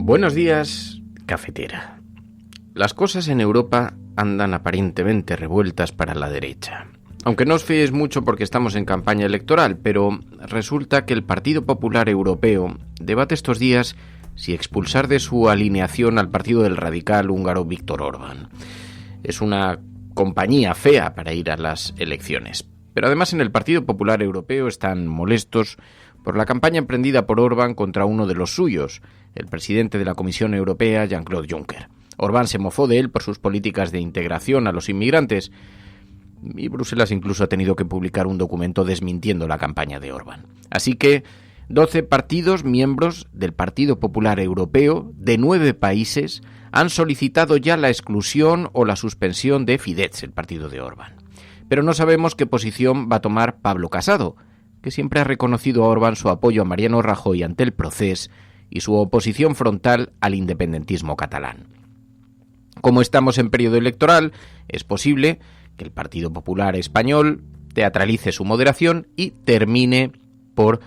Buenos días, cafetera. Las cosas en Europa andan aparentemente revueltas para la derecha. Aunque no os fíes mucho porque estamos en campaña electoral, pero resulta que el Partido Popular Europeo debate estos días si expulsar de su alineación al partido del radical húngaro Viktor Orbán. Es una compañía fea para ir a las elecciones. Pero además en el Partido Popular Europeo están molestos por la campaña emprendida por Orbán contra uno de los suyos, el presidente de la Comisión Europea, Jean-Claude Juncker. Orbán se mofó de él por sus políticas de integración a los inmigrantes y Bruselas incluso ha tenido que publicar un documento desmintiendo la campaña de Orbán. Así que 12 partidos miembros del Partido Popular Europeo de 9 países han solicitado ya la exclusión o la suspensión de Fidesz, el partido de Orbán. Pero no sabemos qué posición va a tomar Pablo Casado, que siempre ha reconocido a Orbán su apoyo a Mariano Rajoy ante el Procés y su oposición frontal al independentismo catalán. Como estamos en periodo electoral, es posible que el Partido Popular Español teatralice su moderación y termine por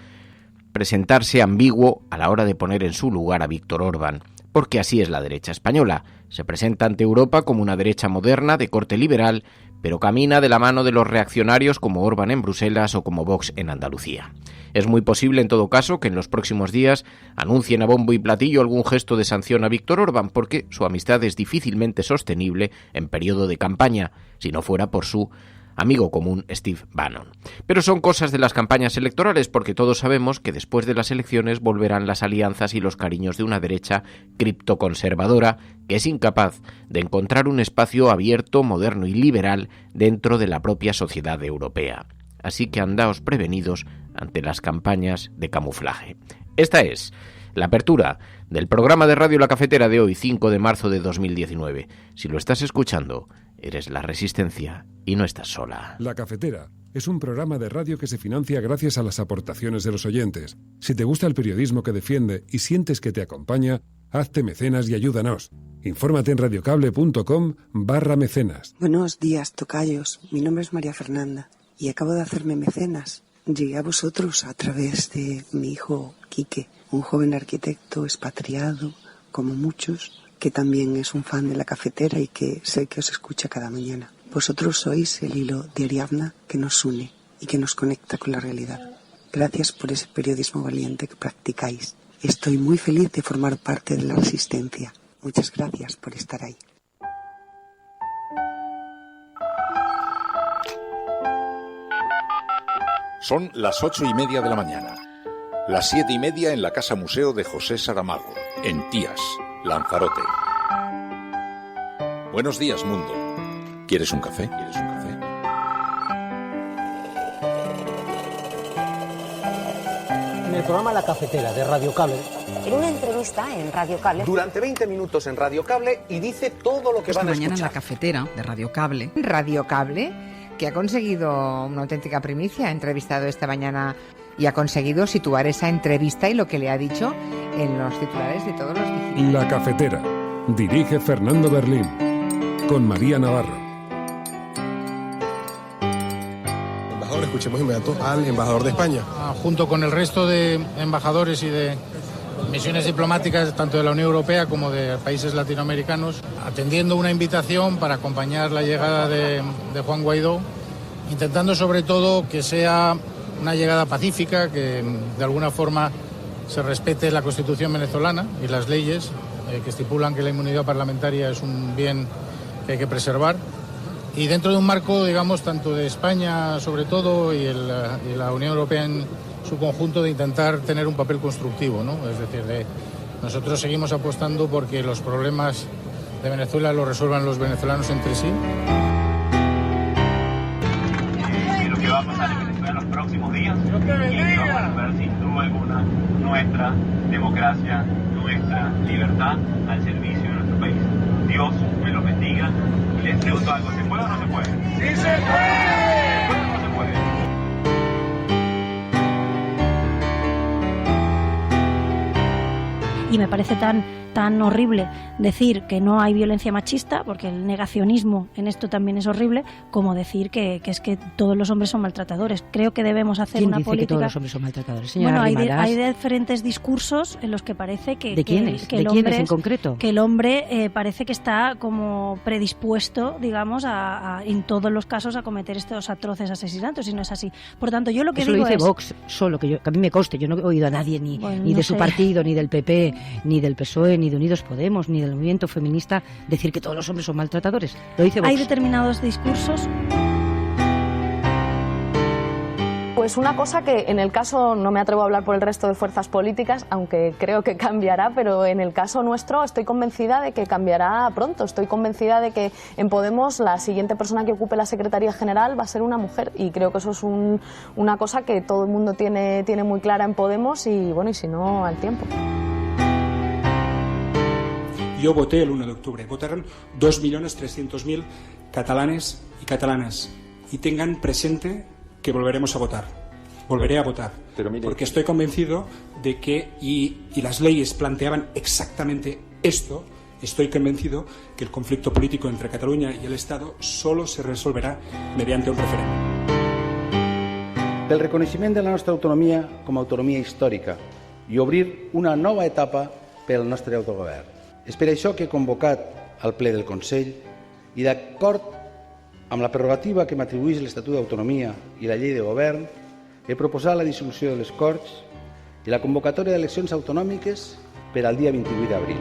presentarse ambiguo a la hora de poner en su lugar a Viktor Orbán, porque así es la derecha española. Se presenta ante Europa como una derecha moderna de corte liberal, pero camina de la mano de los reaccionarios como Orbán en Bruselas o como Vox en Andalucía. Es muy posible, en todo caso, que en los próximos días anuncien a bombo y platillo algún gesto de sanción a Viktor Orbán, porque su amistad es difícilmente sostenible en periodo de campaña, si no fuera por su amigo común Steve Bannon. Pero son cosas de las campañas electorales, porque todos sabemos que después de las elecciones volverán las alianzas y los cariños de una derecha criptoconservadora que es incapaz de encontrar un espacio abierto, moderno y liberal dentro de la propia sociedad europea. Así que andaos prevenidos ante las campañas de camuflaje. Esta es la apertura del programa de Radio La Cafetera de hoy, 5 de marzo de 2019. Si lo estás escuchando, eres la Resistencia y no estás sola. La Cafetera es un programa de radio que se financia gracias a las aportaciones de los oyentes. Si te gusta el periodismo que defiende y sientes que te acompaña, hazte mecenas y ayúdanos. Infórmate en radiocable.com/mecenas. Buenos días, tocayos. Mi nombre es María Fernanda y acabo de hacerme mecenas. Llegué a vosotros a través de mi hijo Quique, un joven arquitecto expatriado, como muchos, que también es un fan de La Cafetera y que sé que os escucha cada mañana. Vosotros sois el hilo de Ariadna que nos une y que nos conecta con la realidad. Gracias por ese periodismo valiente que practicáis. Estoy muy feliz de formar parte de la Resistencia. Muchas gracias por estar ahí. Son las 8:30 de la mañana. Las 7:30 en la Casa Museo de José Saramago, en Tías, Lanzarote. Buenos días, mundo. ¿Quieres un café? ¿Quieres un café? En el programa La Cafetera de Radio Cable. En una entrevista en Radio Cable. Durante 20 minutos en Radio Cable y dice todo lo que van a escuchar. Mañana en La Cafetera de Radio Cable. Radio Cable, que ha conseguido una auténtica primicia. Ha entrevistado esta mañana y ha conseguido situar esa entrevista y lo que le ha dicho en los titulares de todos los digitales. La Cafetera. Dirige Fernando Berlín. Con María Navarro. Embajador, escuchemos inmediato al embajador de España. Junto con el resto de embajadores y de misiones diplomáticas, tanto de la Unión Europea como de países latinoamericanos, atendiendo una invitación para acompañar la llegada de Juan Guaidó, intentando sobre todo que sea una llegada pacífica, que de alguna forma se respete la Constitución venezolana y las leyes que estipulan que la inmunidad parlamentaria es un bien que hay que preservar. Y dentro de un marco, digamos, tanto de España sobre todo y la Unión Europea en su conjunto, de intentar tener un papel constructivo, ¿no? Es decir, nosotros seguimos apostando porque los problemas de Venezuela los resuelvan los venezolanos entre sí. Y lo que va a pasar en Venezuela en los próximos días, y que vamos a recuperar sin duda alguna nuestra democracia, nuestra libertad al servicio de nuestro país. Dios me los bendiga y les pregunto algo, ¿se puede o no se puede? ¡Sí se puede! ¿No se puede? Y me parece tan tan horrible decir que no hay violencia machista, porque el negacionismo en esto también es horrible, como decir que es que todos los hombres son maltratadores. Creo que debemos hacer una política... ¿Quién dice que todos los hombres son maltratadores, señora Arrimadas? Hay diferentes discursos en los que parece que... ¿De quiénes? ¿De quiénes en concreto? Que el hombre parece que está como predispuesto, digamos, en todos los casos a cometer estos atroces asesinatos, y no es así. Por tanto, yo lo que eso digo lo dice es... Vox solo, que a mí me conste, yo no he oído a nadie ni de su partido, ni del PP, ni del PSOE, ni de Unidos Podemos, ni del movimiento feminista decir que todos los hombres son maltratadores. Lo dice Vox. Hay determinados discursos... Pues una cosa que en el caso, no me atrevo a hablar por el resto de fuerzas políticas, aunque creo que cambiará, pero en el caso nuestro estoy convencida de que cambiará pronto. Estoy convencida de que en Podemos la siguiente persona que ocupe la Secretaría General va a ser una mujer, y creo que eso es una cosa que todo el mundo tiene muy clara en Podemos, y bueno, y si no, al tiempo. Yo voté el 1 de octubre. Votaron 2.300.000 catalanes y catalanas. Y tengan presente que volveremos a votar. Volveré a votar. Porque estoy convencido de que, y las leyes planteaban exactamente esto, estoy convencido que el conflicto político entre Cataluña y el Estado solo se resolverà mediante un referèndum. Del reconeixement de la nostra autonomia com a autonomia històrica i obrir una nova etapa pel nostre autogovern. És per això que he convocat al ple del Consell i d'acord amb la prerrogativa que m'atribueix l'Estatut d'Autonomia i la llei de govern, he proposat la dissolució de les Corts i la convocatòria d'eleccions autonòmiques per al dia 28 d'abril.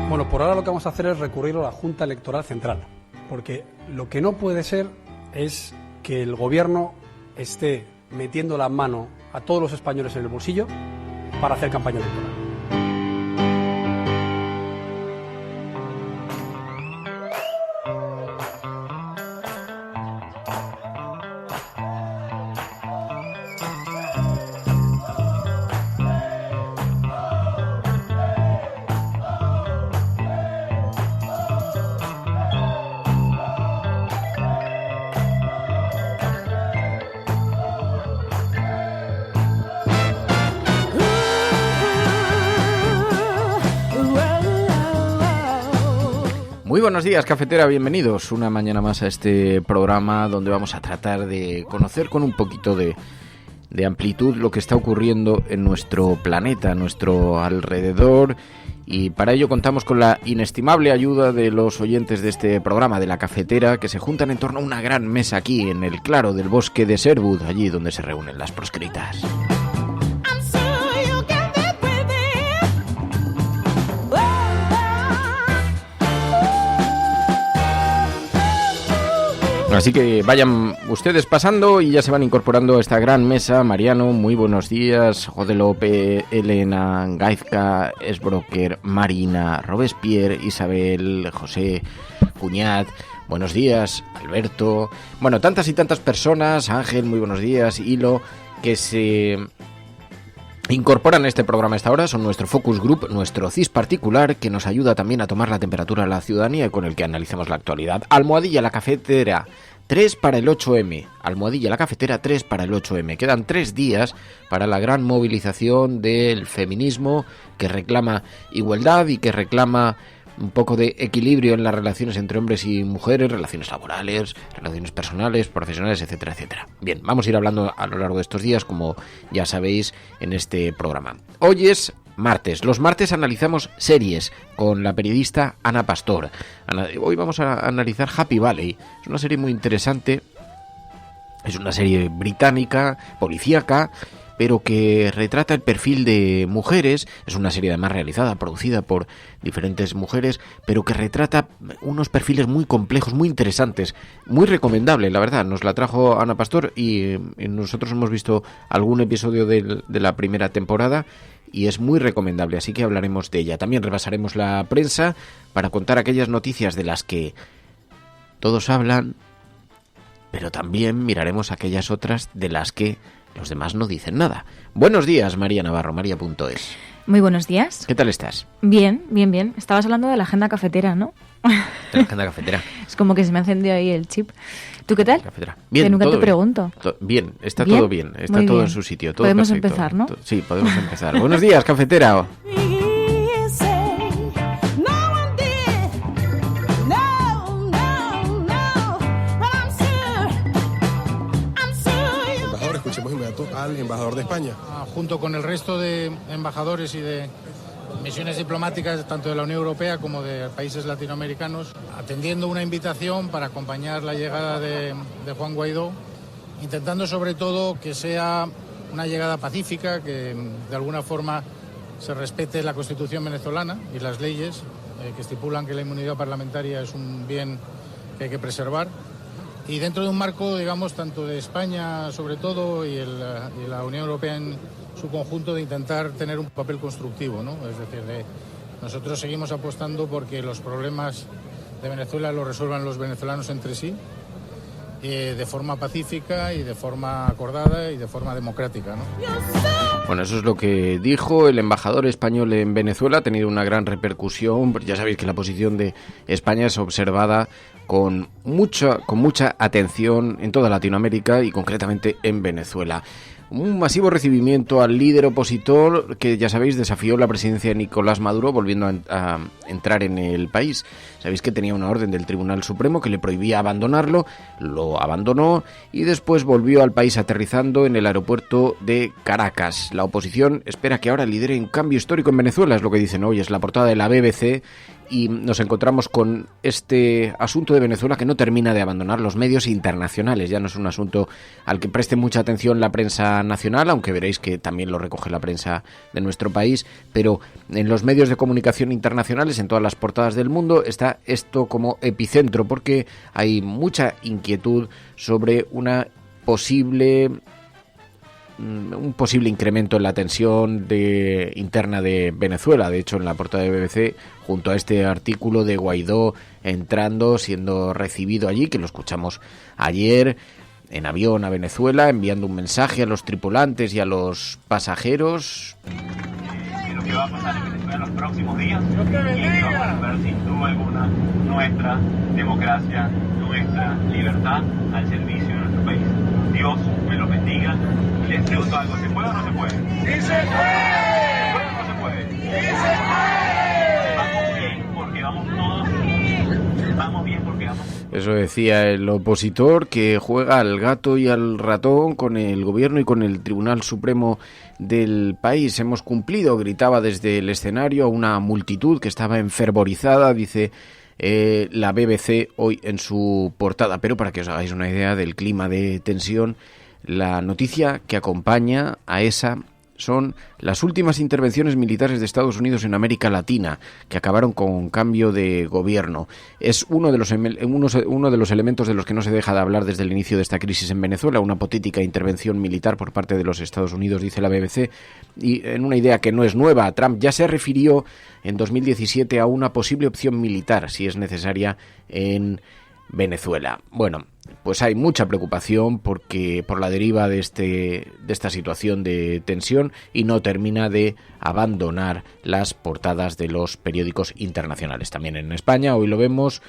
Bueno, por ahora lo que vamos a hacer es recurrir a la Junta Electoral Central, porque lo que no puede ser es que el gobierno esté metiendo la mano a todos los españoles en el bolsillo para hacer campaña electoral. Muy buenos días, cafetera, bienvenidos una mañana más a este programa donde vamos a tratar de conocer con un poquito de amplitud lo que está ocurriendo en nuestro planeta, a nuestro alrededor, y para ello contamos con la inestimable ayuda de los oyentes de este programa, de la cafetera, que se juntan en torno a una gran mesa aquí en el claro del bosque de Sherwood, allí donde se reúnen las proscritas. Así que vayan ustedes pasando y ya se van incorporando a esta gran mesa. Mariano, muy buenos días. Jode Lope, Elena, Gaizka, Esbroker, Marina, Robespierre, Isabel, José, Cuñat. Buenos días, Alberto. Bueno, tantas y tantas personas. Ángel, muy buenos días. Hilo, que se incorporan a este programa a esta hora. Son nuestro focus group, nuestro CIS particular, que nos ayuda también a tomar la temperatura de la ciudadanía y con el que analizamos la actualidad. Almohadilla la cafetera, 3 para el 8M. Almohadilla la cafetera, 3 para el 8M. Quedan 3 días para la gran movilización del feminismo que reclama igualdad y que reclama un poco de equilibrio en las relaciones entre hombres y mujeres, relaciones laborales, relaciones personales, profesionales, etcétera, etcétera. Bien, vamos a ir hablando a lo largo de estos días, como ya sabéis, en este programa. Hoy es martes. Los martes analizamos series con la periodista Ana Pastor. Hoy vamos a analizar Happy Valley. Es una serie muy interesante. Es una serie británica, policíaca, pero que retrata el perfil de mujeres. Es una serie además realizada, producida por diferentes mujeres, pero que retrata unos perfiles muy complejos, muy interesantes, muy recomendable, la verdad. Nos la trajo Ana Pastor y nosotros hemos visto algún episodio de la primera temporada y es muy recomendable, así que hablaremos de ella. También repasaremos la prensa para contar aquellas noticias de las que todos hablan, pero también miraremos aquellas otras de las que Los demás no dicen nada. Buenos días, María Navarro, maria.es. Muy buenos días. ¿Qué tal estás? Bien, bien, bien. Estabas hablando de la agenda cafetera, ¿no? De la agenda cafetera. Es como que se me ha encendido ahí el chip. ¿Tú qué tal? Cafetera. Bien, que nunca todo te pregunto. Bien, está ¿Bien? todo bien. Está Muy todo bien. en su sitio. Todo podemos perfecto. Empezar, ¿no? Sí, podemos empezar. Buenos días, cafetera. Escuchemos inmediato al embajador de España. Junto con el resto de embajadores y de misiones diplomáticas, tanto de la Unión Europea como de países latinoamericanos, atendiendo una invitación para acompañar la llegada de Juan Guaidó, intentando sobre todo que sea una llegada pacífica, que de alguna forma se respete la Constitución venezolana y las leyes que estipulan que la inmunidad parlamentaria es un bien que hay que preservar. Y dentro de un marco, digamos, tanto de España sobre todo y la Unión Europea en su conjunto, de intentar tener un papel constructivo, ¿no? Es decir, nosotros seguimos apostando porque los problemas de Venezuela los resuelvan los venezolanos entre sí, de forma pacífica y de forma acordada y de forma democrática, ¿no? Bueno, eso es lo que dijo el embajador español en Venezuela. Ha tenido una gran repercusión. Ya sabéis que la posición de España es observada con mucha atención en toda Latinoamérica y concretamente en Venezuela. Un masivo recibimiento al líder opositor que, ya sabéis, desafió la presidencia de Nicolás Maduro volviendo a entrar en el país. Sabéis que tenía una orden del Tribunal Supremo que le prohibía abandonarlo, lo abandonó y después volvió al país aterrizando en el aeropuerto de Caracas. La oposición espera que ahora lidere un cambio histórico en Venezuela, es lo que dicen hoy, es la portada de la BBC. Y nos encontramos con este asunto de Venezuela que no termina de abandonar los medios internacionales. Ya no es un asunto al que preste mucha atención la prensa nacional, aunque veréis que también lo recoge la prensa de nuestro país, pero en los medios de comunicación internacionales, en todas las portadas del mundo, está esto como epicentro, porque hay mucha inquietud sobre un posible incremento en la tensión interna de Venezuela. De hecho, en la portada de BBC, junto a este artículo de Guaidó entrando, siendo recibido allí, que lo escuchamos ayer, en avión a Venezuela, enviando un mensaje a los tripulantes y a los pasajeros. Lo que va a pasar en Venezuela en los próximos días, y que vamos a ver sin duda alguna nuestra democracia, nuestra libertad al servicio de nuestro país. Dios me lo bendiga. Les pregunto algo, ¿se puede o no se puede? ¡Sí se puede! ¿Se puede o no se puede? ¡Sí se puede! Vamos bien porque vamos todos. Vamos bien porque vamos. Eso decía el opositor, que juega al gato y al ratón con el gobierno y con el Tribunal Supremo del país. Hemos cumplido, gritaba desde el escenario a una multitud que estaba enfervorizada, dice la BBC hoy en su portada. Pero para que os hagáis una idea del clima de tensión, la noticia que acompaña a esa son las últimas intervenciones militares de Estados Unidos en América Latina, que acabaron con cambio de gobierno. Es uno de los elementos de los que no se deja de hablar desde el inicio de esta crisis en Venezuela, una hipotética intervención militar por parte de los Estados Unidos, dice la BBC, y en una idea que no es nueva. Trump ya se refirió en 2017 a una posible opción militar, si es necesaria, en Venezuela. Bueno, pues hay mucha preocupación por la deriva de esta situación de tensión, y no termina de abandonar las portadas de los periódicos internacionales. También en España, hoy lo vemos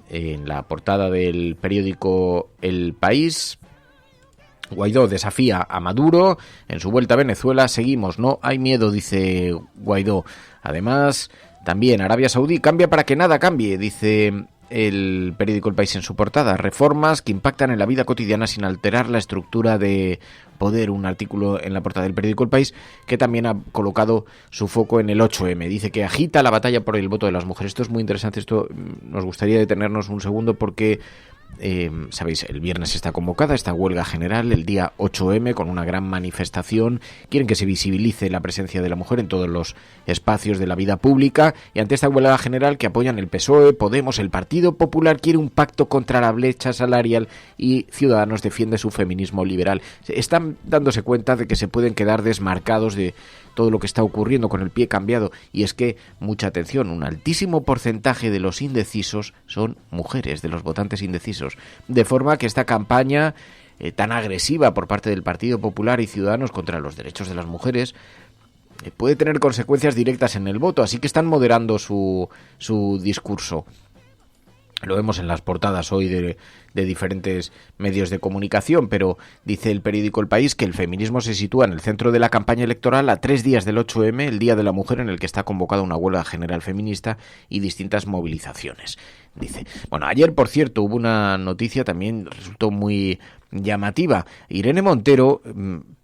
en la portada del periódico El País. Guaidó desafía a Maduro en su vuelta a Venezuela. Seguimos, no hay miedo, dice Guaidó. Además, también Arabia Saudí cambia para que nada cambie, dice el periódico El País en su portada. Reformas que impactan en la vida cotidiana sin alterar la estructura de poder. Un artículo en la portada del periódico El País que también ha colocado su foco en el 8M. Dice que agita la batalla por el voto de las mujeres. Esto es muy interesante. Esto nos gustaría detenernos un segundo porque sabéis, el viernes está convocada esta huelga general, el día 8M, con una gran manifestación. Quieren que se visibilice la presencia de la mujer en todos los espacios de la vida pública, y ante esta huelga general que apoyan el PSOE, Podemos, el Partido Popular quiere un pacto contra la brecha salarial, y Ciudadanos defiende su feminismo liberal. Están dándose cuenta de que se pueden quedar desmarcados de todo lo que está ocurriendo, con el pie cambiado, y es que, mucha atención, un altísimo porcentaje de los indecisos son mujeres, de los votantes indecisos, de forma que esta campaña tan agresiva por parte del Partido Popular y Ciudadanos contra los derechos de las mujeres puede tener consecuencias directas en el voto, así que están moderando su discurso. Lo vemos en las portadas hoy de diferentes medios de comunicación, pero dice el periódico El País que el feminismo se sitúa en el centro de la campaña electoral a 3 días del 8M, el Día de la Mujer, en el que está convocada una huelga general feminista y distintas movilizaciones. Dice, bueno, ayer, por cierto, hubo una noticia también resultó muy llamativa. Irene Montero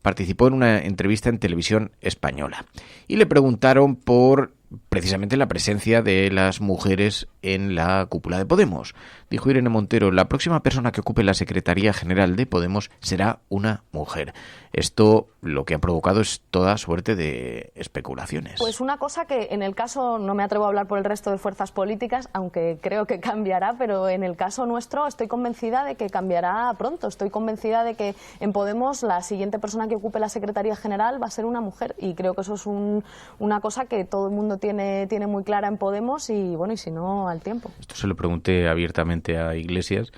participó en una entrevista en televisión española y le preguntaron por precisamente la presencia de las mujeres en la cúpula de Podemos. Dijo Irene Montero, la próxima persona que ocupe la Secretaría General de Podemos será una mujer. Esto lo que ha provocado es toda suerte de especulaciones. Pues una cosa que en el caso, no me atrevo a hablar por el resto de fuerzas políticas, aunque creo que cambiará, pero en el caso nuestro estoy convencida de que cambiará pronto. Estoy convencida de que en Podemos la siguiente persona que ocupe la Secretaría General va a ser una mujer, y creo que eso es una cosa que todo el mundo tiene muy clara en Podemos, y bueno, y si no, al tiempo. Esto se lo pregunté abiertamente a Iglesias.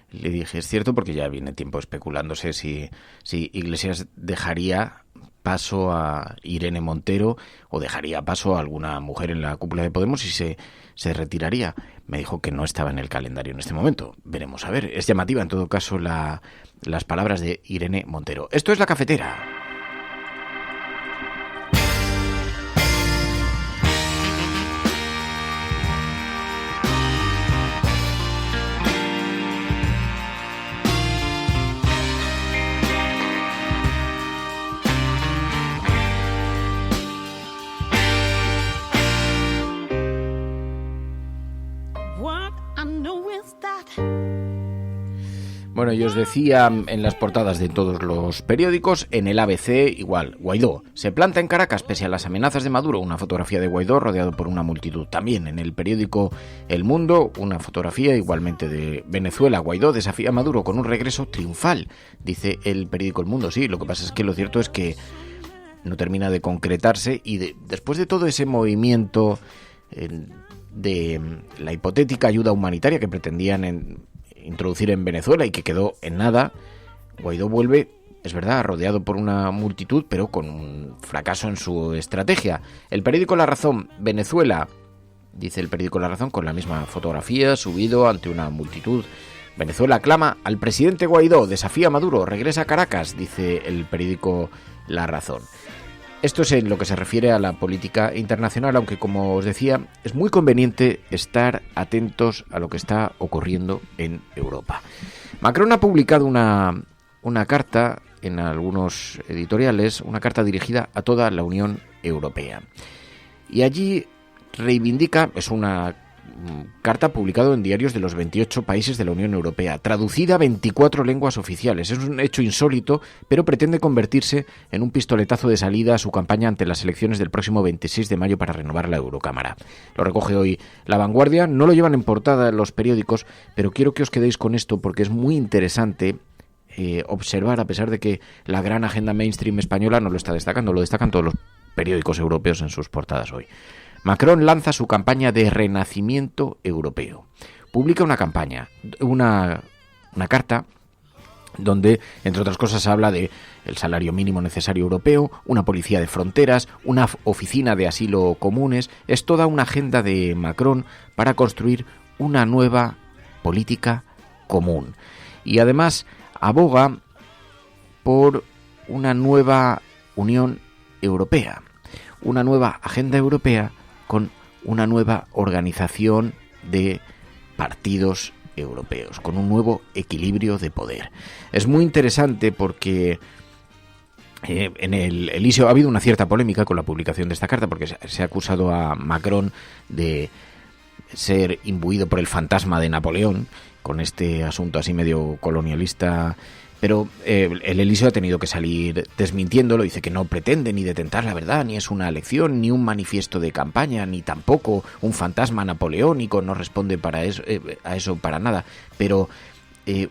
Le dije, es cierto, porque ya viene tiempo especulándose si Iglesias dejaría paso a Irene Montero o dejaría paso a alguna mujer en la cúpula de Podemos y se retiraría. Me dijo que no estaba en el calendario en este momento. Veremos a ver. Es llamativa en todo caso las palabras de Irene Montero. Esto es La Cafetera. Bueno, yo os decía en las portadas de todos los periódicos, en el ABC igual, Guaidó se planta en Caracas pese a las amenazas de Maduro, una fotografía de Guaidó rodeado por una multitud. También en el periódico El Mundo, una fotografía igualmente de Venezuela. Guaidó desafía a Maduro con un regreso triunfal, dice el periódico El Mundo. Sí, lo que pasa es que lo cierto es que no termina de concretarse y después de todo ese movimiento de la hipotética ayuda humanitaria que pretendían introducir en Venezuela y que quedó en nada, Guaidó vuelve, es verdad, rodeado por una multitud, pero con un fracaso en su estrategia. El periódico La Razón, Venezuela, dice el periódico La Razón, con la misma fotografía, subido ante una multitud. Venezuela aclama al presidente Guaidó, desafía a Maduro, regresa a Caracas, dice el periódico La Razón. Esto es en lo que se refiere a la política internacional, aunque, como os decía, es muy conveniente estar atentos a lo que está ocurriendo en Europa. Macron ha publicado una carta en algunos editoriales, una carta dirigida a toda la Unión Europea. Y allí reivindica, es una carta publicada en diarios de los 28 países de la Unión Europea, traducida a 24 lenguas oficiales. Es un hecho insólito, pero pretende convertirse en un pistoletazo de salida a su campaña ante las elecciones del próximo 26 de mayo para renovar la Eurocámara. Lo recoge hoy La Vanguardia, no lo llevan en portada los periódicos, pero quiero que os quedéis con esto porque es muy interesante observar, a pesar de que la gran agenda mainstream española no lo está destacando, lo destacan todos los periódicos europeos en sus portadas hoy. Macron lanza su campaña de renacimiento europeo. Publica una campaña, una carta, donde, entre otras cosas, habla de el salario mínimo necesario europeo, una policía de fronteras, una oficina de asilo comunes. Es toda una agenda de Macron para construir una nueva política común. Y además aboga por una nueva Unión Europea, una nueva agenda europea con una nueva organización de partidos europeos, con un nuevo equilibrio de poder. Es muy interesante porque en el Elíseo ha habido una cierta polémica con la publicación de esta carta, porque se ha acusado a Macron de ser imbuido por el fantasma de Napoleón, con este asunto así medio colonialista. Pero el Elíseo ha tenido que salir desmintiéndolo, dice que no pretende ni detentar la verdad, ni es una elección, ni un manifiesto de campaña, ni tampoco un fantasma napoleónico, no responde a eso para nada. Pero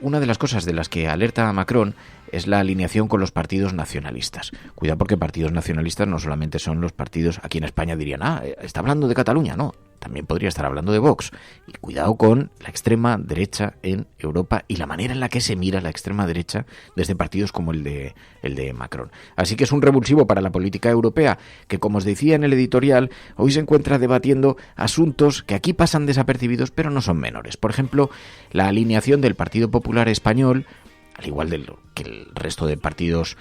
una de las cosas de las que alerta a Macron es la alineación con los partidos nacionalistas. Cuidado, porque partidos nacionalistas no solamente son los partidos, aquí en España dirían, está hablando de Cataluña, no. también podría estar hablando de Vox. Y cuidado con la extrema derecha en Europa y la manera en la que se mira la extrema derecha desde partidos como el de Macron. Así que es un revulsivo para la política europea que, como os decía en el editorial, hoy se encuentra debatiendo asuntos que aquí pasan desapercibidos pero no son menores. Por ejemplo, la alineación del Partido Popular Español, al igual que el resto de partidos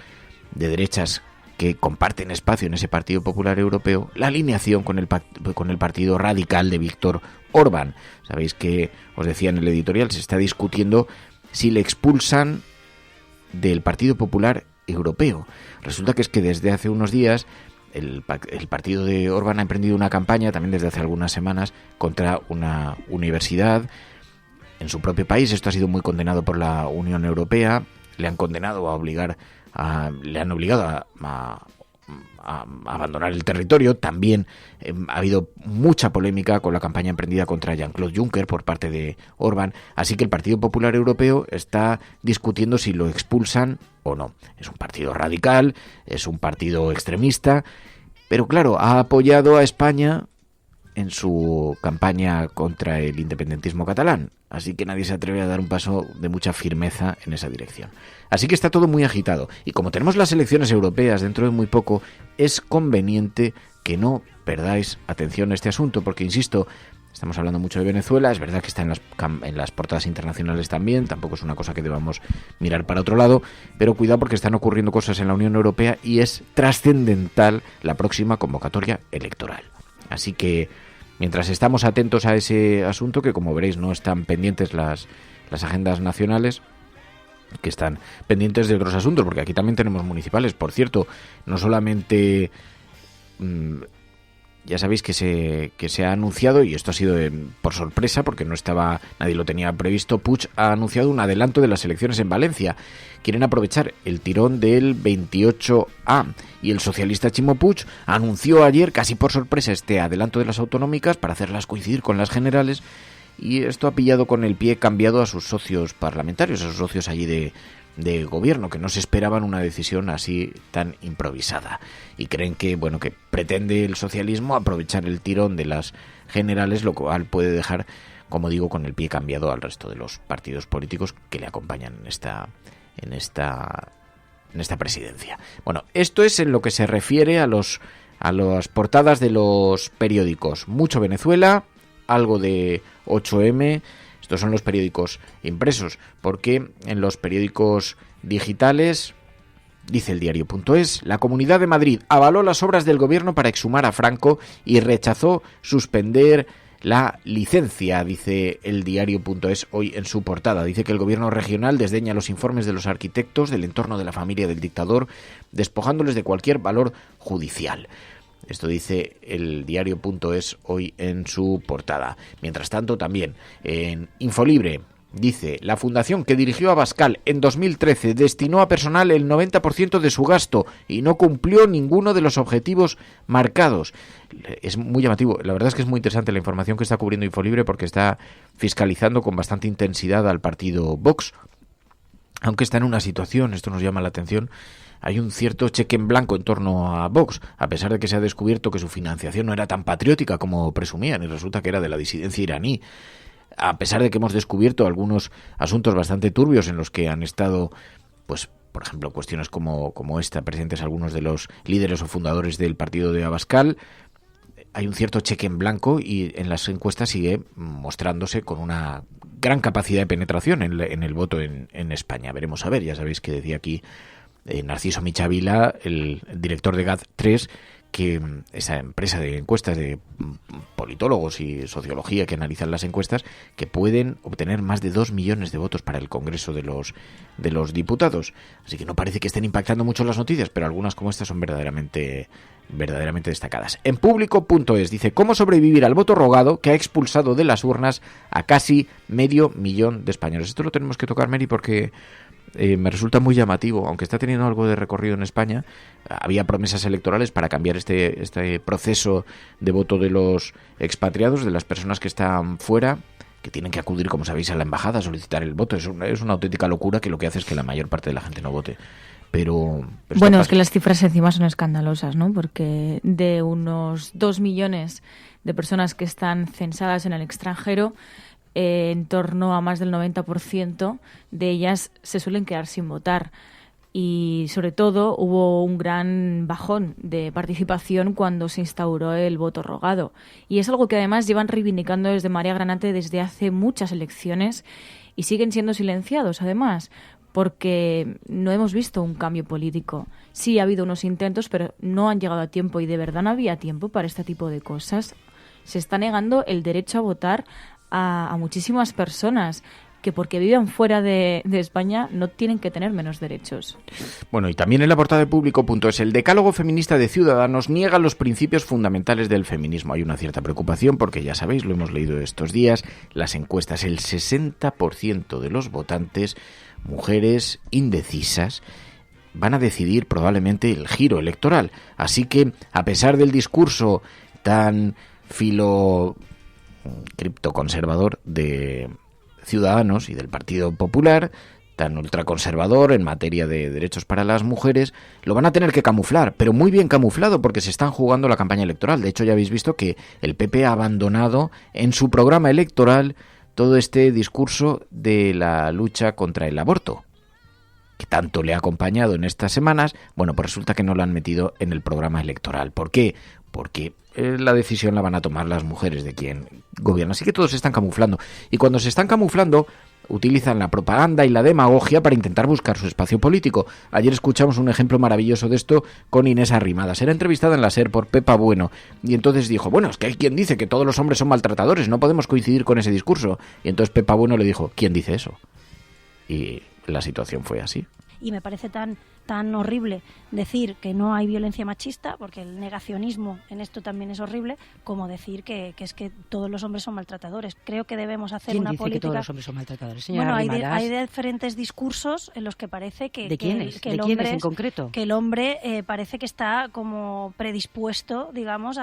de derechas que comparten espacio en ese Partido Popular Europeo, la alineación con el Partido Radical de Víctor Orbán. Sabéis que, os decía en el editorial, se está discutiendo si le expulsan del Partido Popular Europeo. Resulta que desde hace unos días el partido de Orbán ha emprendido una campaña, también desde hace algunas semanas, contra una universidad en su propio país. Esto ha sido muy condenado por la Unión Europea. Le han condenado le han obligado a abandonar el territorio. También ha habido mucha polémica con la campaña emprendida contra Jean-Claude Juncker por parte de Orbán. Así que el Partido Popular Europeo está discutiendo si lo expulsan o no. Es un partido radical, es un partido extremista, pero claro, ha apoyado a España en su campaña contra el independentismo catalán. Así que nadie se atreve a dar un paso de mucha firmeza en esa dirección. Así que está todo muy agitado. Y como tenemos las elecciones europeas dentro de muy poco, es conveniente que no perdáis atención a este asunto, porque, insisto, estamos hablando mucho de Venezuela. Es verdad que está en las portadas internacionales también. Tampoco es una cosa que debamos mirar para otro lado. Pero cuidado, porque están ocurriendo cosas en la Unión Europea y es trascendental la próxima convocatoria electoral. Así que, mientras estamos atentos a ese asunto, que como veréis no están pendientes las agendas nacionales, que están pendientes de otros asuntos, porque aquí también tenemos municipales. Por cierto, no solamente... ya sabéis que se ha anunciado, y esto ha sido por sorpresa, porque nadie lo tenía previsto. Puig ha anunciado un adelanto de las elecciones en Valencia. Quieren aprovechar el tirón del 28A, y el socialista Ximo Puig anunció ayer, casi por sorpresa, este adelanto de las autonómicas para hacerlas coincidir con las generales, y esto ha pillado con el pie cambiado a sus socios parlamentarios, a sus socios allí de gobierno, que no se esperaban una decisión así tan improvisada, y creen que pretende el socialismo aprovechar el tirón de las generales, lo cual puede dejar, como digo, con el pie cambiado al resto de los partidos políticos que le acompañan en esta presidencia. Bueno, esto es en lo que se refiere a las portadas de los periódicos. Mucho Venezuela, algo de 8M. Estos son los periódicos impresos, porque en los periódicos digitales, dice el diario.es, la Comunidad de Madrid avaló las obras del gobierno para exhumar a Franco y rechazó suspender la licencia, dice el diario.es hoy en su portada. Dice que el gobierno regional desdeña los informes de los arquitectos del entorno de la familia del dictador, despojándoles de cualquier valor judicial. Esto dice el diario.es hoy en su portada. Mientras tanto, también en Infolibre dice: la fundación que dirigió Abascal en 2013 destinó a personal el 90% de su gasto y no cumplió ninguno de los objetivos marcados. Es muy llamativo. La verdad es que es muy interesante la información que está cubriendo Infolibre, porque está fiscalizando con bastante intensidad al partido Vox, aunque está en una situación, esto nos llama la atención. Hay un cierto cheque en blanco en torno a Vox, a pesar de que se ha descubierto que su financiación no era tan patriótica como presumían, y resulta que era de la disidencia iraní. A pesar de que hemos descubierto algunos asuntos bastante turbios en los que han estado, pues, por ejemplo, cuestiones como esta, presentes algunos de los líderes o fundadores del partido de Abascal, hay un cierto cheque en blanco, y en las encuestas sigue mostrándose con una gran capacidad de penetración en el voto en España. Veremos a ver. Ya sabéis que decía aquí Narciso Michavila, el director de GAD3, que esa empresa de encuestas de politólogos y sociología que analizan las encuestas, que pueden obtener más de 2 millones de votos para el Congreso de los Diputados. Así que no parece que estén impactando mucho las noticias, pero algunas como estas son verdaderamente destacadas. En Público.es dice: ¿cómo sobrevivir al voto rogado que ha expulsado de las urnas a casi 500.000 de españoles? Esto lo tenemos que tocar, Mary, porque me resulta muy llamativo, aunque está teniendo algo de recorrido en España. Había promesas electorales para cambiar este proceso de voto de los expatriados, de las personas que están fuera, que tienen que acudir, como sabéis, a la embajada a solicitar el voto. Es una auténtica locura, que lo que hace es que la mayor parte de la gente no vote. pero bueno, es que las cifras encima son escandalosas, ¿no? Porque de unos 2 millones de personas que están censadas en el extranjero, en torno a más del 90% de ellas se suelen quedar sin votar. Y sobre todo hubo un gran bajón de participación cuando se instauró el voto rogado. Y es algo que además llevan reivindicando desde Marea Granate desde hace muchas elecciones y siguen siendo silenciados además, porque no hemos visto un cambio político. Sí ha habido unos intentos, pero no han llegado a tiempo y de verdad no había tiempo para este tipo de cosas. Se está negando el derecho a votar a muchísimas personas que porque vivan fuera de España no tienen que tener menos derechos. Bueno, y también en la portada de Público.es, el decálogo feminista de Ciudadanos niega los principios fundamentales del feminismo. Hay una cierta preocupación porque, ya sabéis, lo hemos leído estos días, las encuestas, el 60% de los votantes, mujeres indecisas, van a decidir probablemente el giro electoral. Así que, a pesar del discurso tan criptoconservador de Ciudadanos y del Partido Popular, tan ultraconservador en materia de derechos para las mujeres, lo van a tener que camuflar, pero muy bien camuflado porque se están jugando la campaña electoral. De hecho, ya habéis visto que el PP ha abandonado en su programa electoral todo este discurso de la lucha contra el aborto, que tanto le ha acompañado en estas semanas. Bueno, pues resulta que no lo han metido en el programa electoral. ¿Por qué? Porque la decisión la van a tomar las mujeres de quien gobierna. Así que todos se están camuflando. Y cuando se están camuflando, utilizan la propaganda y la demagogia para intentar buscar su espacio político. Ayer escuchamos un ejemplo maravilloso de esto con Inés Arrimadas. Era entrevistada en la SER por Pepa Bueno. Y entonces dijo, bueno, es que hay quien dice que todos los hombres son maltratadores, no podemos coincidir con ese discurso. Y entonces Pepa Bueno le dijo, ¿quién dice eso? Y la situación fue así. Y me parece tan horrible decir que no hay violencia machista, porque el negacionismo en esto también es horrible, como decir que es que todos los hombres son maltratadores. Creo que debemos hacer una política... ¿Quién dice que todos los hombres son maltratadores, señora Bueno, Arrimadas? hay diferentes discursos en los que parece que... ¿De quiénes? Que ¿De quiénes en concreto? Que el hombre parece que está como predispuesto, digamos,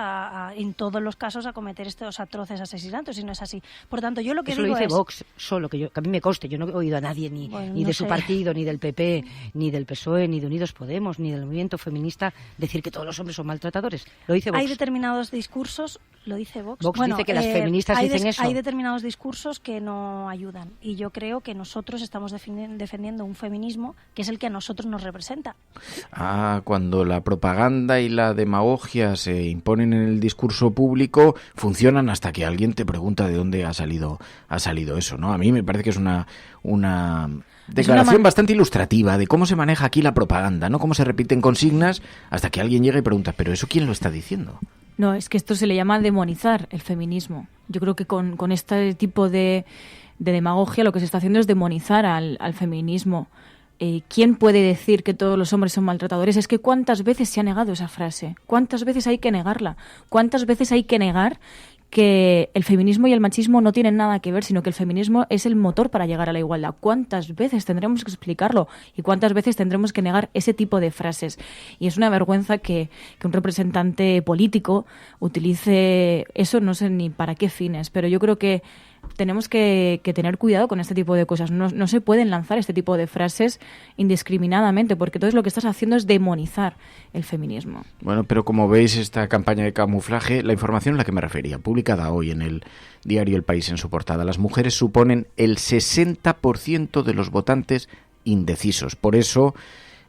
en todos los casos a cometer estos atroces asesinatos, y no es así. Por tanto, yo lo que Eso digo lo dice es... Vox solo, que a mí me conste, yo no he oído a nadie ni de su partido, ni del PP, ni del PSOE, ni de Unidos Podemos, ni del movimiento feminista decir que todos los hombres son maltratadores. Lo dice Vox. Hay determinados discursos, lo dice Vox. Vox dice que las feministas dicen eso. Hay determinados discursos que no ayudan, y yo creo que nosotros estamos defendiendo un feminismo que es el que a nosotros nos representa. Cuando la propaganda y la demagogia se imponen en el discurso público, funcionan hasta que alguien te pregunta de dónde ha salido eso, ¿no? A mí me parece que es una declaración bastante ilustrativa de cómo se maneja aquí la propaganda, ¿no? Cómo se repiten consignas hasta que alguien llega y pregunta, ¿pero eso quién lo está diciendo? No, es que esto se le llama demonizar el feminismo. Yo creo que con este tipo de demagogia lo que se está haciendo es demonizar al feminismo. ¿Quién puede decir que todos los hombres son maltratadores? Es que ¿cuántas veces se ha negado esa frase? ¿Cuántas veces hay que negarla? ¿Cuántas veces hay que negar que el feminismo y el machismo no tienen nada que ver, sino que el feminismo es el motor para llegar a la igualdad? ¿Cuántas veces tendremos que explicarlo? ¿Y cuántas veces tendremos que negar ese tipo de frases? Y es una vergüenza que un representante político utilice eso, no sé ni para qué fines, pero yo creo que tenemos que tener cuidado con este tipo de cosas. No se pueden lanzar este tipo de frases indiscriminadamente, porque entonces lo que estás haciendo es demonizar el feminismo. Bueno, pero como veis, esta campaña de camuflaje, la información a la que me refería, publicada hoy en el diario El País en su portada, las mujeres suponen el 60% de los votantes indecisos. Por eso,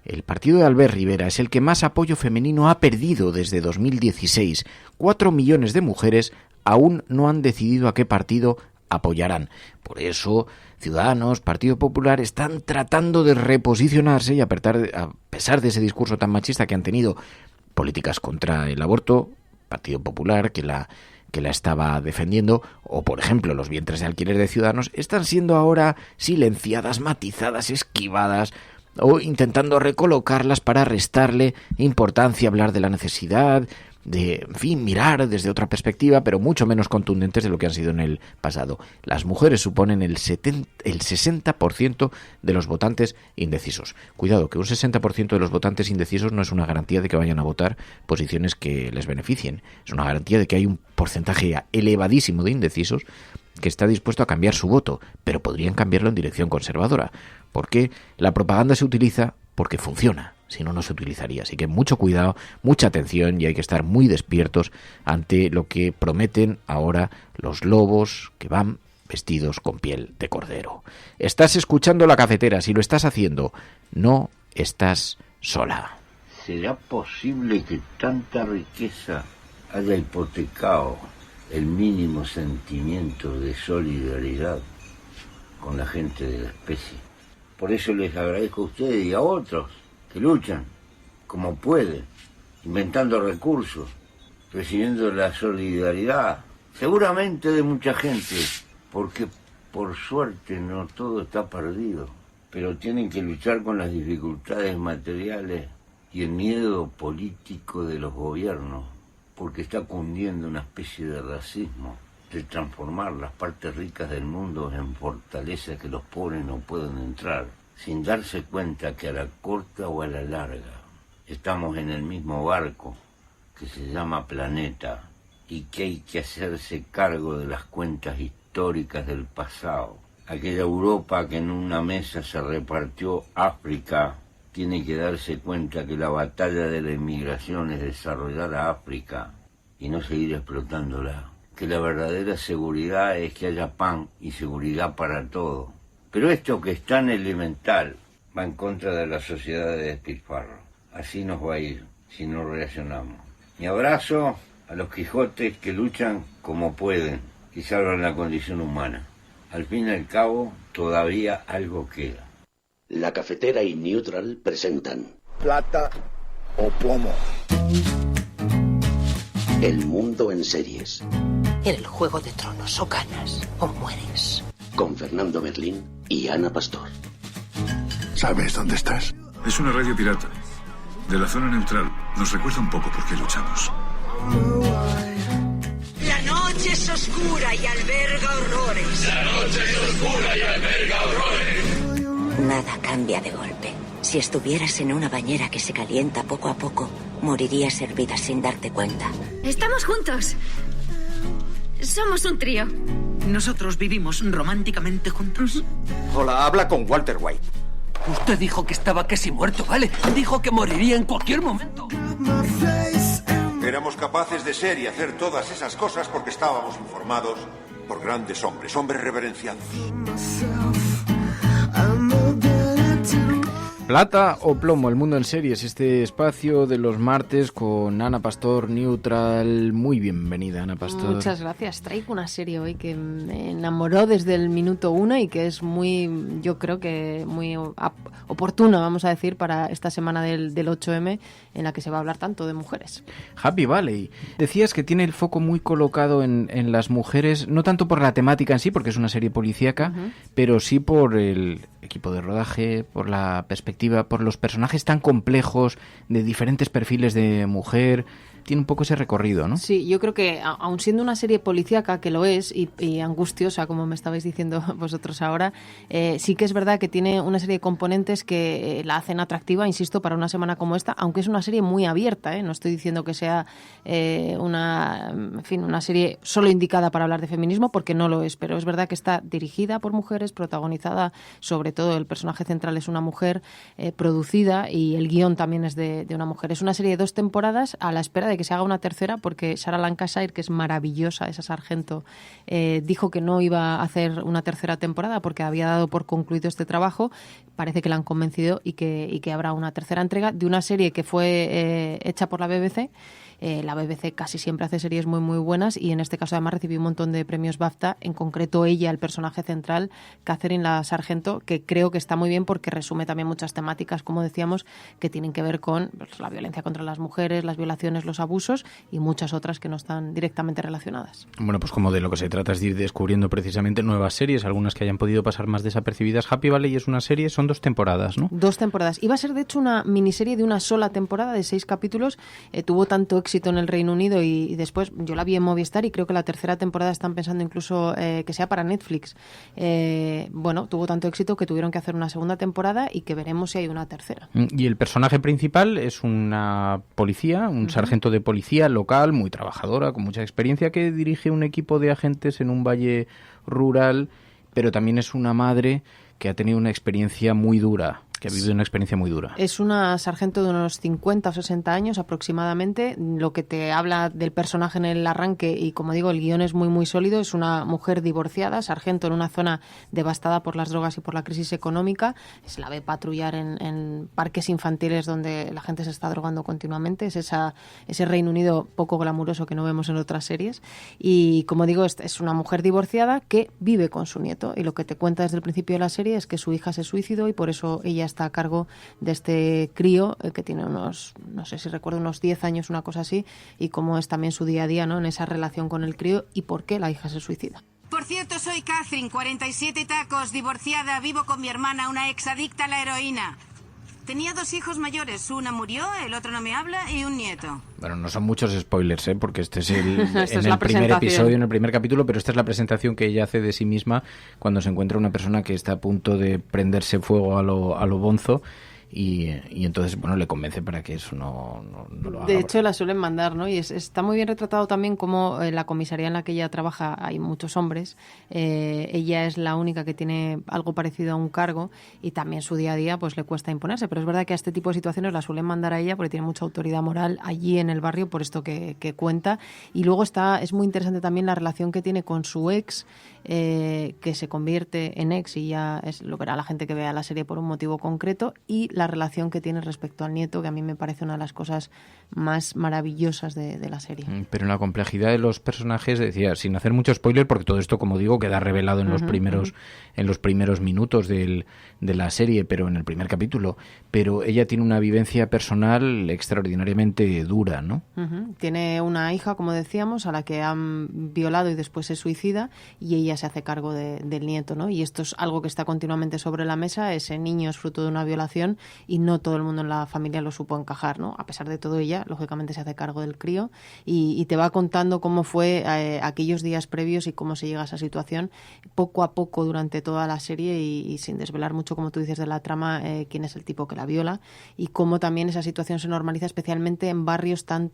el partido de Albert Rivera es el que más apoyo femenino ha perdido desde 2016. 4 millones de mujeres aún no han decidido a qué partido apoyarán. Por eso, Ciudadanos, Partido Popular están tratando de reposicionarse y a pesar de ese discurso tan machista que han tenido, políticas contra el aborto, Partido Popular que la estaba defendiendo, o por ejemplo los vientres de alquiler de Ciudadanos, están siendo ahora silenciadas, matizadas, esquivadas, o intentando recolocarlas para restarle importancia, hablar de la necesidad de, en fin, mirar desde otra perspectiva, pero mucho menos contundentes de lo que han sido en el pasado. Las mujeres suponen el 60% de los votantes indecisos. Cuidado, que un 60% de los votantes indecisos no es una garantía de que vayan a votar posiciones que les beneficien. Es una garantía de que hay un porcentaje elevadísimo de indecisos que está dispuesto a cambiar su voto, pero podrían cambiarlo en dirección conservadora, porque la propaganda se utiliza porque funciona. si no, no se utilizaría. Así que mucho cuidado, mucha atención, y hay que estar muy despiertos ante lo que prometen ahora los lobos que van vestidos con piel de cordero. Estás escuchando La Cafetera. Si lo estás haciendo, no estás sola. ¿Será posible que tanta riqueza haya hipotecado el mínimo sentimiento de solidaridad con la gente de la especie? Por eso les agradezco a ustedes y a otros que luchan como pueden, inventando recursos, recibiendo la solidaridad, seguramente de mucha gente, porque por suerte no todo está perdido, pero tienen que luchar con las dificultades materiales y el miedo político de los gobiernos, porque está cundiendo una especie de racismo, de transformar las partes ricas del mundo en fortalezas que los pobres no pueden entrar, sin darse cuenta que a la corta o a la larga estamos en el mismo barco que se llama planeta y que hay que hacerse cargo de las cuentas históricas del pasado. Aquella Europa que en una mesa se repartió África tiene que darse cuenta que la batalla de la inmigración es desarrollar a África y no seguir explotándola. Que la verdadera seguridad es que haya pan y seguridad para todo. Pero esto que es tan elemental va en contra de la sociedad de despilfarro. Así nos va a ir si no reaccionamos. Mi abrazo a los Quijotes que luchan como pueden y salvan la condición humana. Al fin y al cabo, todavía algo queda. La Cafetera y Neutral presentan Plata o Plomo. El mundo en series. En el Juego de Tronos, o ganas o mueres. Con Fernando Merlín y Ana Pastor. ¿Sabes dónde estás? Es una radio pirata. De la zona neutral. Nos recuerda un poco por qué luchamos. La noche es oscura y alberga horrores. La noche es oscura y alberga horrores. Nada cambia de golpe. Si estuvieras en una bañera que se calienta poco a poco, morirías hervida sin darte cuenta. Estamos juntos. Somos un trío. Nosotros vivimos románticamente juntos. Hola, habla con Walter White. Usted dijo que estaba casi muerto, ¿vale? Dijo que moriría en cualquier momento. Éramos capaces de ser y hacer todas esas cosas porque estábamos informados por grandes hombres, hombres reverenciados. Plata o plomo, el mundo en series, este espacio de los martes con Ana Pastor, Neutral. Muy bienvenida, Ana Pastor. Muchas gracias. Traigo una serie hoy que me enamoró desde el minuto 1 y que es muy, yo creo que muy oportuna, vamos a decir, para esta semana del 8M, en la que se va a hablar tanto de mujeres. Happy Valley. Decías que tiene el foco muy colocado en las mujeres, no tanto por la temática en sí, porque es una serie policíaca, pero sí por el equipo de rodaje, por la perspectiva, por los personajes tan complejos, de diferentes perfiles de mujer. Tiene un poco ese recorrido, ¿no? Sí, yo creo que aun siendo una serie policíaca, que lo es, y angustiosa, como me estabais diciendo vosotros ahora, sí que es verdad que tiene una serie de componentes que la hacen atractiva, insisto, para una semana como esta, aunque es una serie muy abierta, no estoy diciendo que sea una serie solo indicada para hablar de feminismo, porque no lo es, pero es verdad que está dirigida por mujeres, protagonizada, sobre todo el personaje central es una mujer, producida, y el guión también es de una mujer. Es una serie de 2 temporadas a la espera de que se haga una tercera, porque Sarah Lancashire, que es maravillosa, esa sargento, dijo que no iba a hacer una tercera temporada porque había dado por concluido este trabajo. Parece que la han convencido y que habrá una tercera entrega de una serie que fue hecha por la BBC. La BBC casi siempre hace series muy muy buenas y en este caso además recibió un montón de premios BAFTA, en concreto ella, el personaje central, Catherine la sargento, que creo que está muy bien porque resume también muchas temáticas, como decíamos, que tienen que ver con la violencia contra las mujeres, las violaciones, los abusos y muchas otras que no están directamente relacionadas. Bueno, pues como de lo que se trata es de ir descubriendo precisamente nuevas series, algunas que hayan podido pasar más desapercibidas. Happy Valley es una serie, son 2 temporadas, ¿no? 2 temporadas. Iba a ser de hecho una miniserie de una sola temporada de 6 capítulos, tuvo tanto éxito en el Reino Unido y después yo la vi en Movistar y creo que la tercera temporada están pensando incluso que sea para Netflix. Bueno, tuvo tanto éxito que tuvieron que hacer una segunda temporada y que veremos si hay una tercera. Y el personaje principal es una policía, un sargento de policía local, muy trabajadora, con mucha experiencia, que dirige un equipo de agentes en un valle rural, pero también es una madre que ha tenido una experiencia muy dura Que ha vivido una experiencia muy dura. Es una sargento de unos 50 o 60 años aproximadamente, lo que te habla del personaje en el arranque, y como digo, el guión es muy muy sólido. Es una mujer divorciada, sargento en una zona devastada por las drogas y por la crisis económica. Se la ve patrullar en parques infantiles donde la gente se está drogando continuamente. Es ese Reino Unido poco glamuroso que no vemos en otras series. Y como digo, es una mujer divorciada que vive con su nieto, y lo que te cuenta desde el principio de la serie es que su hija se suicidó y por eso ella está a cargo de este crío que tiene unos, no sé si recuerdo, unos 10 años, una cosa así, y cómo es también su día a día, ¿no?, en esa relación con el crío y por qué la hija se suicida. Por cierto, soy Catherine, 47 tacos, divorciada, vivo con mi hermana, una exadicta a la heroína. Tenía 2 hijos mayores, una murió, el otro no me habla, y un nieto. Bueno, no son muchos spoilers, porque este es en el primer episodio, en el primer capítulo, pero esta es la presentación que ella hace de sí misma cuando se encuentra una persona que está a punto de prenderse fuego a lo bonzo. Y entonces, bueno, le convence para que eso no lo haga. De hecho, la suelen mandar, ¿no? Y está muy bien retratado también como en la comisaría en la que ella trabaja hay muchos hombres. Ella es la única que tiene algo parecido a un cargo, y también su día a día pues le cuesta imponerse. Pero es verdad que a este tipo de situaciones la suelen mandar a ella porque tiene mucha autoridad moral allí en el barrio, por esto que cuenta. Y luego es muy interesante también la relación que tiene con su ex, que se convierte en ex, y ya lo verá la gente que vea la serie por un motivo concreto, y la relación que tiene respecto al nieto, que a mí me parece una de las cosas más maravillosas de la serie. Pero en la complejidad de los personajes, decía, sin hacer mucho spoiler, porque todo esto, como digo, queda revelado en los primeros minutos de la serie, pero en el primer capítulo, pero ella tiene una vivencia personal extraordinariamente dura, ¿no? Tiene una hija, como decíamos, a la que han violado y después se suicida, y ella se hace cargo del nieto, ¿no? Y esto es algo que está continuamente sobre la mesa. Ese niño es fruto de una violación y no todo el mundo en la familia lo supo encajar, ¿no? A pesar de todo, ella lógicamente se hace cargo del crío y te va contando cómo fue aquellos días previos y cómo se llega a esa situación poco a poco durante toda la serie, y sin desvelar mucho, como tú dices, de la trama, quién es el tipo que la viola y cómo también esa situación se normaliza, especialmente en barrios tan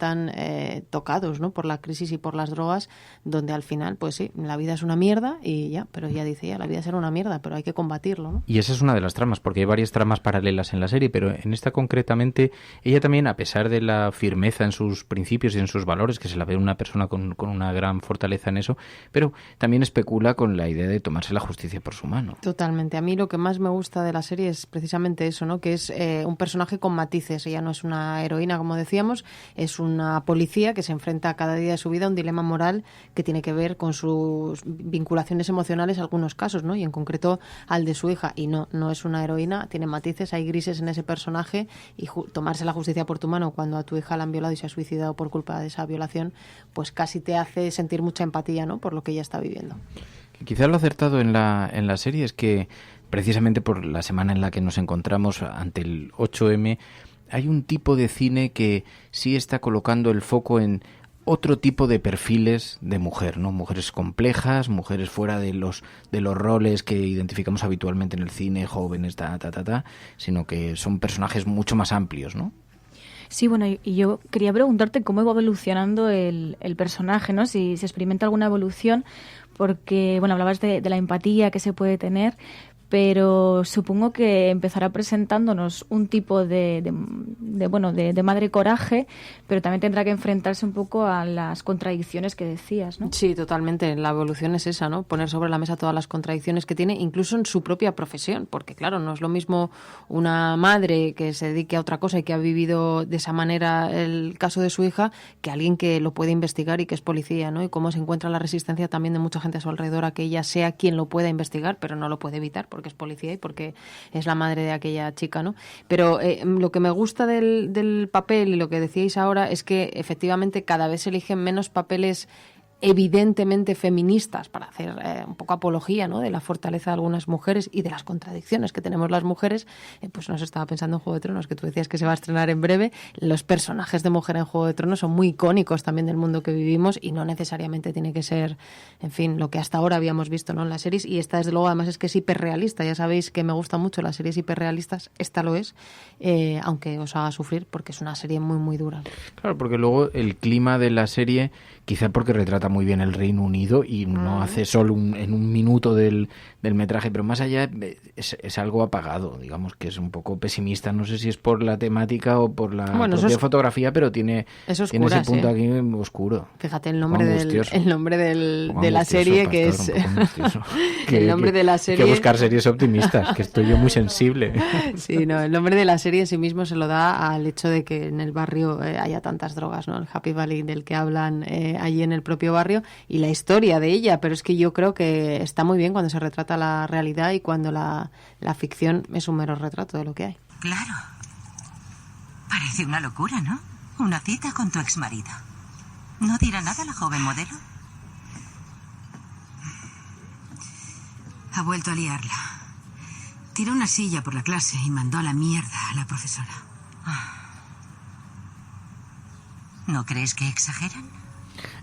tocados, ¿no?, por la crisis y por las drogas, donde al final, pues sí, la vida es una mierda y ya, pero ella dice, la vida será una mierda, pero hay que combatirlo, ¿no? Y esa es una de las tramas, porque hay varias tramas paralelas en la serie, pero en esta concretamente, ella también, a pesar de la firmeza en sus principios y en sus valores, que se la ve una persona con una gran fortaleza en eso, pero también especula con la idea de tomarse la justicia por su mano. Totalmente. A mí lo que más me gusta de la serie es precisamente eso, ¿no?, que es un personaje con matices. Ella no es una heroína, como decíamos, es una policía que se enfrenta cada día de su vida a un dilema moral que tiene que ver con sus vinculaciones emocionales en algunos casos, ¿no?, y en concreto al de su hija. Y no es una heroína, tiene matices, hay grises en ese personaje, y tomarse la justicia por tu mano cuando a tu hija la han violado y se ha suicidado por culpa de esa violación, pues casi te hace sentir mucha empatía, ¿no?, por lo que ella está viviendo. Quizás lo acertado en la serie es que precisamente por la semana en la que nos encontramos ante el 8M, hay un tipo de cine que sí está colocando el foco en otro tipo de perfiles de mujer, ¿no? Mujeres complejas, mujeres fuera de los roles que identificamos habitualmente en el cine, jóvenes, sino que son personajes mucho más amplios, ¿no? Sí, bueno, y yo quería preguntarte cómo va evolucionando el personaje, ¿no? Si se experimenta alguna evolución, porque, bueno, hablabas de la empatía que se puede tener, pero supongo que empezará presentándonos un tipo de madre coraje, pero también tendrá que enfrentarse un poco a las contradicciones que decías, ¿no? Sí, totalmente. La evolución es esa, ¿no? Poner sobre la mesa todas las contradicciones que tiene, incluso en su propia profesión, porque claro, no es lo mismo una madre que se dedique a otra cosa y que ha vivido de esa manera el caso de su hija, que alguien que lo puede investigar y que es policía, ¿no? Y cómo se encuentra la resistencia también de mucha gente a su alrededor a que ella sea quien lo pueda investigar, pero no lo puede evitar, porque es policía y porque es la madre de aquella chica, ¿no? Pero lo que me gusta del papel y lo que decíais ahora es que efectivamente cada vez se eligen menos papeles evidentemente feministas para hacer un poco apología, ¿no?, de la fortaleza de algunas mujeres y de las contradicciones que tenemos las mujeres. Pues nos estaba pensando en Juego de Tronos, que tú decías que se va a estrenar en breve. Los personajes de mujer en Juego de Tronos son muy icónicos también del mundo que vivimos y no necesariamente tiene que ser, en fin, lo que hasta ahora habíamos visto, ¿no?, en las series. Y esta, desde luego, además es que es hiperrealista. Ya sabéis que me gustan mucho las series hiperrealistas. Esta lo es, aunque os haga sufrir porque es una serie muy, muy dura. Claro, porque luego el clima de la serie, quizá porque retrata retrata muy bien el Reino Unido y no hace solo en un minuto del metraje, pero más allá es algo apagado, digamos que es un poco pesimista, no sé si es por la temática o por la propia fotografía, pero tiene ese punto aquí oscuro. Fíjate el nombre de la serie, pastor, que es el nombre de la serie. Hay que buscar series optimistas, que estoy yo muy sensible. Sí, no, el nombre de la serie en sí mismo se lo da al hecho de que en el barrio haya tantas drogas, ¿no? El Happy Valley del que hablan allí en el propio barrio y la historia de ella, pero es que yo creo que está muy bien cuando se retrata la realidad y cuando la ficción es un mero retrato de lo que hay. Claro. Parece una locura, ¿no? Una cita con tu exmarido. ¿No dirá nada la joven modelo? Ha vuelto a liarla. Tiró una silla por la clase y mandó a la mierda a la profesora. ¿No crees que exageran?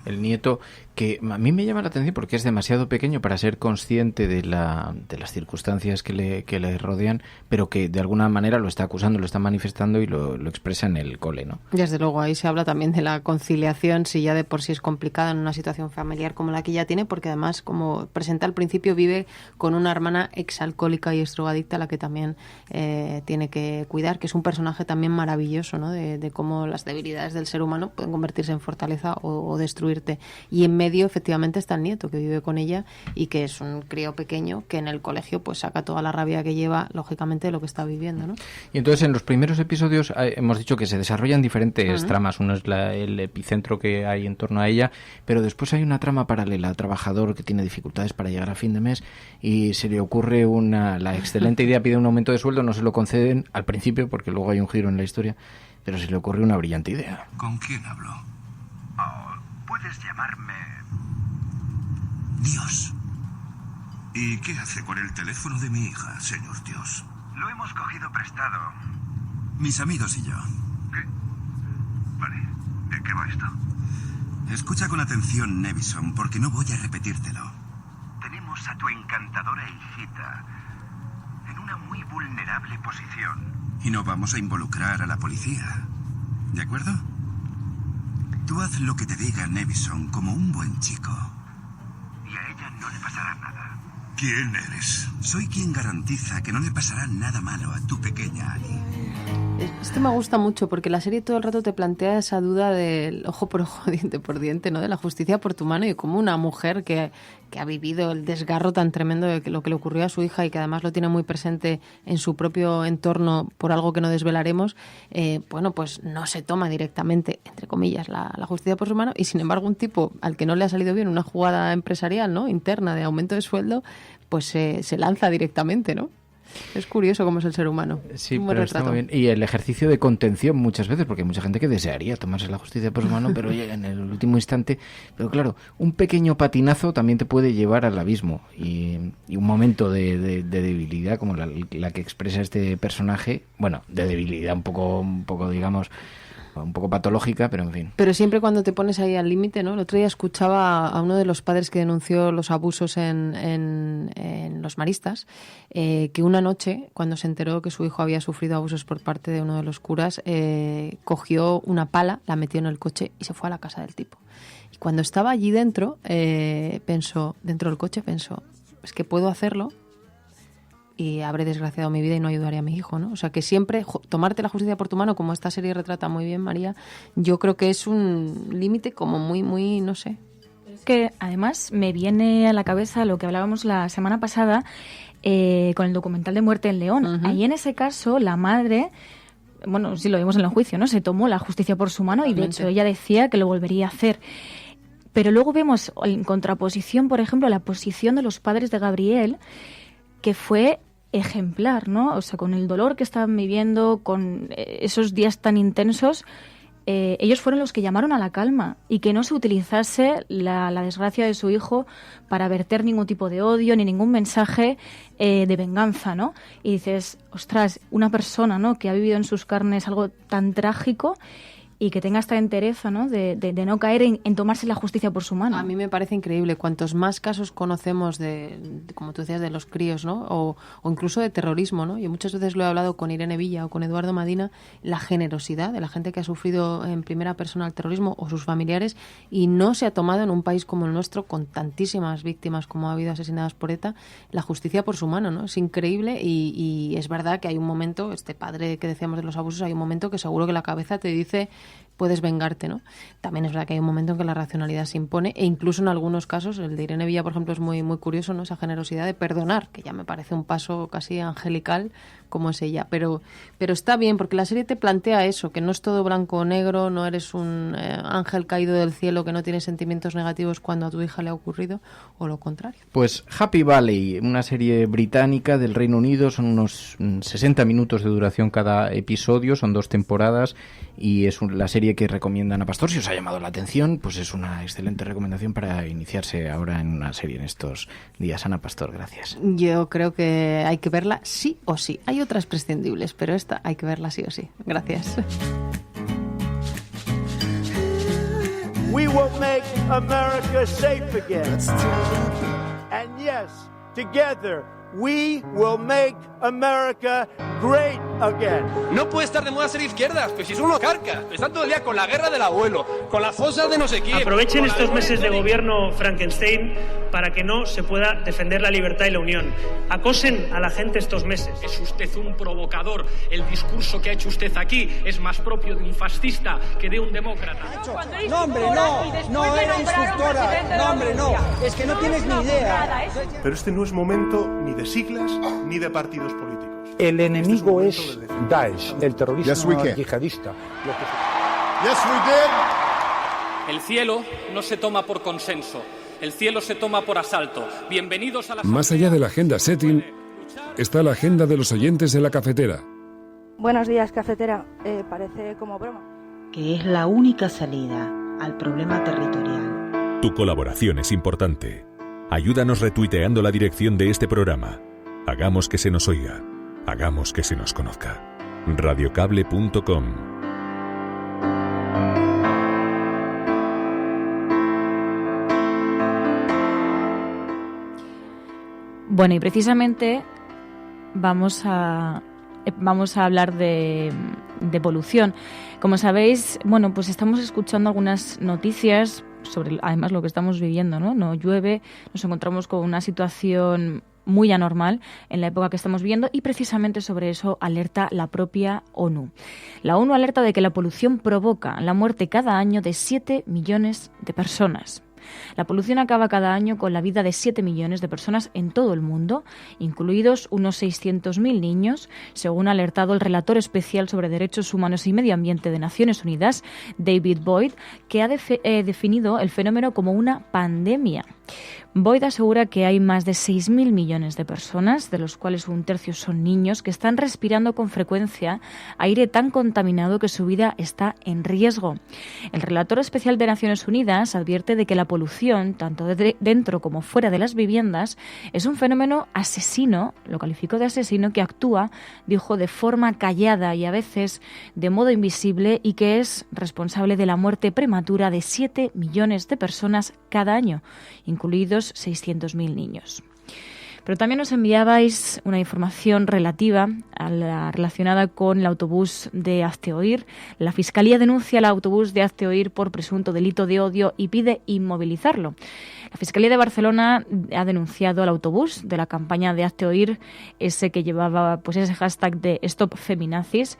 El nieto, que a mí me llama la atención porque es demasiado pequeño para ser consciente de las circunstancias que le rodean, pero que de alguna manera lo está acusando, lo está manifestando y lo expresa en el cole, ¿no? Desde luego, ahí se habla también de la conciliación, si ya de por sí es complicada en una situación familiar como la que ella tiene, porque además, como presenta al principio, vive con una hermana exalcohólica y drogadicta a la que también tiene que cuidar, que es un personaje también maravilloso, ¿no? De cómo las debilidades del ser humano pueden convertirse en fortaleza o destruirte. Y en medio, efectivamente, está el nieto que vive con ella y que es un crío pequeño que en el colegio pues saca toda la rabia que lleva, lógicamente, de lo que está viviendo, ¿no? Y entonces en los primeros episodios hemos dicho que se desarrollan diferentes tramas. Uno es el epicentro que hay en torno a ella, pero después hay una trama paralela, trabajador que tiene dificultades para llegar a fin de mes y se le ocurre la excelente idea, pide un aumento de sueldo, no se lo conceden al principio porque luego hay un giro en la historia, pero se le ocurre una brillante idea. ¿Con quién hablo? Puedes llamarme Dios. ¿Y qué hace con el teléfono de mi hija, señor Dios? Lo hemos cogido prestado. Mis amigos y yo. ¿Qué? Vale, ¿de qué va esto? Escucha con atención, Nevison, porque no voy a repetírtelo. Tenemos a tu encantadora hijita en una muy vulnerable posición. Y no vamos a involucrar a la policía. ¿De acuerdo? Tú haz lo que te diga Nevison como un buen chico. Y a ella no le pasará nada. ¿Quién eres? Soy quien garantiza que no le pasará nada malo a tu pequeña Ali. Esto me gusta mucho porque la serie todo el rato te plantea esa duda del ojo por ojo, diente por diente, ¿no? De la justicia por tu mano y como una mujer que ha vivido el desgarro tan tremendo de lo que le ocurrió a su hija y que además lo tiene muy presente en su propio entorno por algo que no desvelaremos, bueno, pues no se toma directamente, entre comillas, la justicia por su mano y sin embargo un tipo al que no le ha salido bien una jugada empresarial, ¿no? Interna de aumento de sueldo, pues se lanza directamente, ¿no? Es curioso cómo es el ser humano. Sí, pero está muy bien. Y el ejercicio de contención muchas veces, porque hay mucha gente que desearía tomarse la justicia por su mano, pero llega en el último instante. Pero claro, un pequeño patinazo también te puede llevar al abismo. Y un momento de debilidad, como la que expresa este personaje, bueno, de debilidad un poco digamos, un poco patológica, pero en fin. Pero siempre cuando te pones ahí al límite, ¿no? El otro día escuchaba a uno de los padres que denunció los abusos en los maristas, que una noche, cuando se enteró que su hijo había sufrido abusos por parte de uno de los curas, cogió una pala, la metió en el coche y se fue a la casa del tipo. Y cuando estaba allí dentro, dentro del coche, pensó, es que puedo hacerlo y habré desgraciado mi vida y no ayudaré a mi hijo, ¿no? O sea, que siempre tomarte la justicia por tu mano, como esta serie retrata muy bien, María, yo creo que es un límite como muy, muy, no sé. Es que además me viene a la cabeza lo que hablábamos la semana pasada con el documental de Muerte en León. Uh-huh. Ahí en ese caso la madre, bueno, sí lo vimos en el juicio, ¿no? Se tomó la justicia por su mano y de hecho ella decía que lo volvería a hacer. Pero luego vemos en contraposición, por ejemplo, la posición de los padres de Gabriel, que fue ejemplar, ¿no? O sea, con el dolor que estaban viviendo, con esos días tan intensos, ellos fueron los que llamaron a la calma y que no se utilizase la desgracia de su hijo para verter ningún tipo de odio ni ningún mensaje de venganza, ¿no? Y dices, ostras, una persona, ¿no?, que ha vivido en sus carnes algo tan trágico y que tenga esta entereza, ¿no? de no caer en tomarse la justicia por su mano. A mí me parece increíble. Cuantos más casos conocemos de como tú decías, de los críos, ¿no? O incluso de terrorismo, ¿no? Yo muchas veces lo he hablado con Irene Villa o con Eduardo Madina, la generosidad de la gente que ha sufrido en primera persona el terrorismo o sus familiares, y no se ha tomado en un país como el nuestro, con tantísimas víctimas como ha habido asesinadas por ETA, la justicia por su mano, ¿no? Es increíble y es verdad que hay un momento, este padre que decíamos de los abusos, hay un momento que seguro que la cabeza te dice puedes vengarte, ¿no? También es verdad que hay un momento en que la racionalidad se impone, e incluso en algunos casos, el de Irene Villa, por ejemplo, es muy, muy curioso, ¿no? Esa generosidad de perdonar, que ya me parece un paso casi angelical como es ella. Pero está bien, porque la serie te plantea eso, que no es todo blanco o negro, no eres un ángel caído del cielo que no tiene sentimientos negativos cuando a tu hija le ha ocurrido, o lo contrario. Pues Happy Valley, una serie británica del Reino Unido, son unos 60 minutos de duración cada episodio, son 2 temporadas, y es la serie que recomienda Ana Pastor. Si os ha llamado la atención, pues es una excelente recomendación para iniciarse ahora en una serie en estos días. Ana Pastor, gracias. Yo creo que hay que verla sí o sí. Hay otras prescindibles, pero esta hay que verla sí o sí. Gracias. We will make America safe again. And yes, together we will make America great again. No puede estar de moda ser izquierdas, pues si son unos carcas. Están todo el día con la guerra del abuelo, con las fosas de no sé quién. Aprovechen estos meses de gobierno Frankenstein para que no se pueda defender la libertad y la unión. Acosen a la gente estos meses. Es usted un provocador. El discurso que ha hecho usted aquí es más propio de un fascista que de un demócrata. No, hombre, no era instructora. No, hombre, no. Es que no tienes ni idea. Pero este no es momento ni de siglas ni de partidos políticos. El enemigo es Daesh, el terrorismo yihadista. Yes, we did. El cielo no se toma por consenso. El cielo se toma por asalto. Bienvenidos a la... Más allá de la agenda setting, está la agenda de los oyentes de La Cafetera. Buenos días, cafetera. Parece como broma. Que es la única salida al problema territorial. Tu colaboración es importante. Ayúdanos retuiteando la dirección de este programa. Hagamos que se nos oiga. Hagamos que se nos conozca. Radiocable.com. Bueno, y precisamente vamos a hablar de polución. Como sabéis, bueno, pues estamos escuchando algunas noticias sobre, además, lo que estamos viviendo, ¿no? No llueve, nos encontramos con una situación muy anormal en la época que estamos viviendo, y precisamente sobre eso alerta la propia ONU. La ONU alerta de que la polución provoca la muerte cada año de 7 millones de personas. La polución acaba cada año con la vida de 7 millones de personas en todo el mundo, incluidos unos 600.000 niños, según ha alertado el relator especial sobre derechos humanos y medio ambiente de Naciones Unidas, David Boyd, que ha definido el fenómeno como una pandemia. Boyd asegura que hay más de 6.000 millones de personas, de los cuales un tercio son niños, que están respirando con frecuencia aire tan contaminado que su vida está en riesgo. El relator especial de Naciones Unidas advierte de que la polución, tanto dentro como fuera de las viviendas, es un fenómeno asesino, lo calificó de asesino, que actúa, dijo, de forma callada y a veces de modo invisible, y que es responsable de la muerte prematura de 7 millones de personas cada año, incluidos 600.000 niños. Pero también nos enviabais una información relativa a relacionada con el autobús de Hazte-Oír. La Fiscalía denuncia al autobús de Hazte-Oír por presunto delito de odio y pide inmovilizarlo. La Fiscalía de Barcelona ha denunciado al autobús de la campaña de Hazte-Oír, ese que llevaba pues ese hashtag de Stop Feminazis,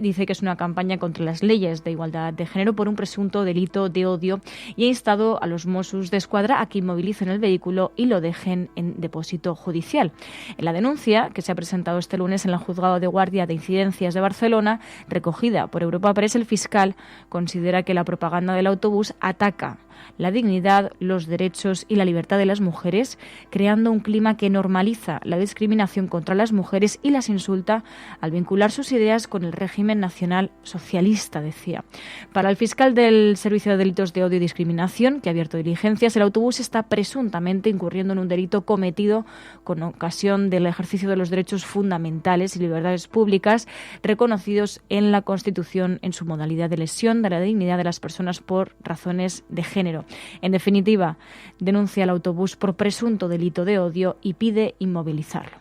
dice que es una campaña contra las leyes de igualdad de género por un presunto delito de odio, y ha instado a los Mossos d'Esquadra a que inmovilicen el vehículo y lo dejen en depósito judicial. En la denuncia, que se ha presentado este lunes en el Juzgado de Guardia de Incidencias de Barcelona, recogida por Europa Press, el fiscal considera que la propaganda del autobús ataca la dignidad, los derechos y la libertad de las mujeres, creando un clima que normaliza la discriminación contra las mujeres y las insulta al vincular sus ideas con el régimen nacional socialista, decía. Para el fiscal del Servicio de Delitos de Odio y Discriminación, que ha abierto diligencias, el autobús está presuntamente incurriendo en un delito cometido con ocasión del ejercicio de los derechos fundamentales y libertades públicas reconocidos en la Constitución en su modalidad de lesión de la dignidad de las personas por razones de género. En definitiva, denuncia al autobús por presunto delito de odio y pide inmovilizarlo.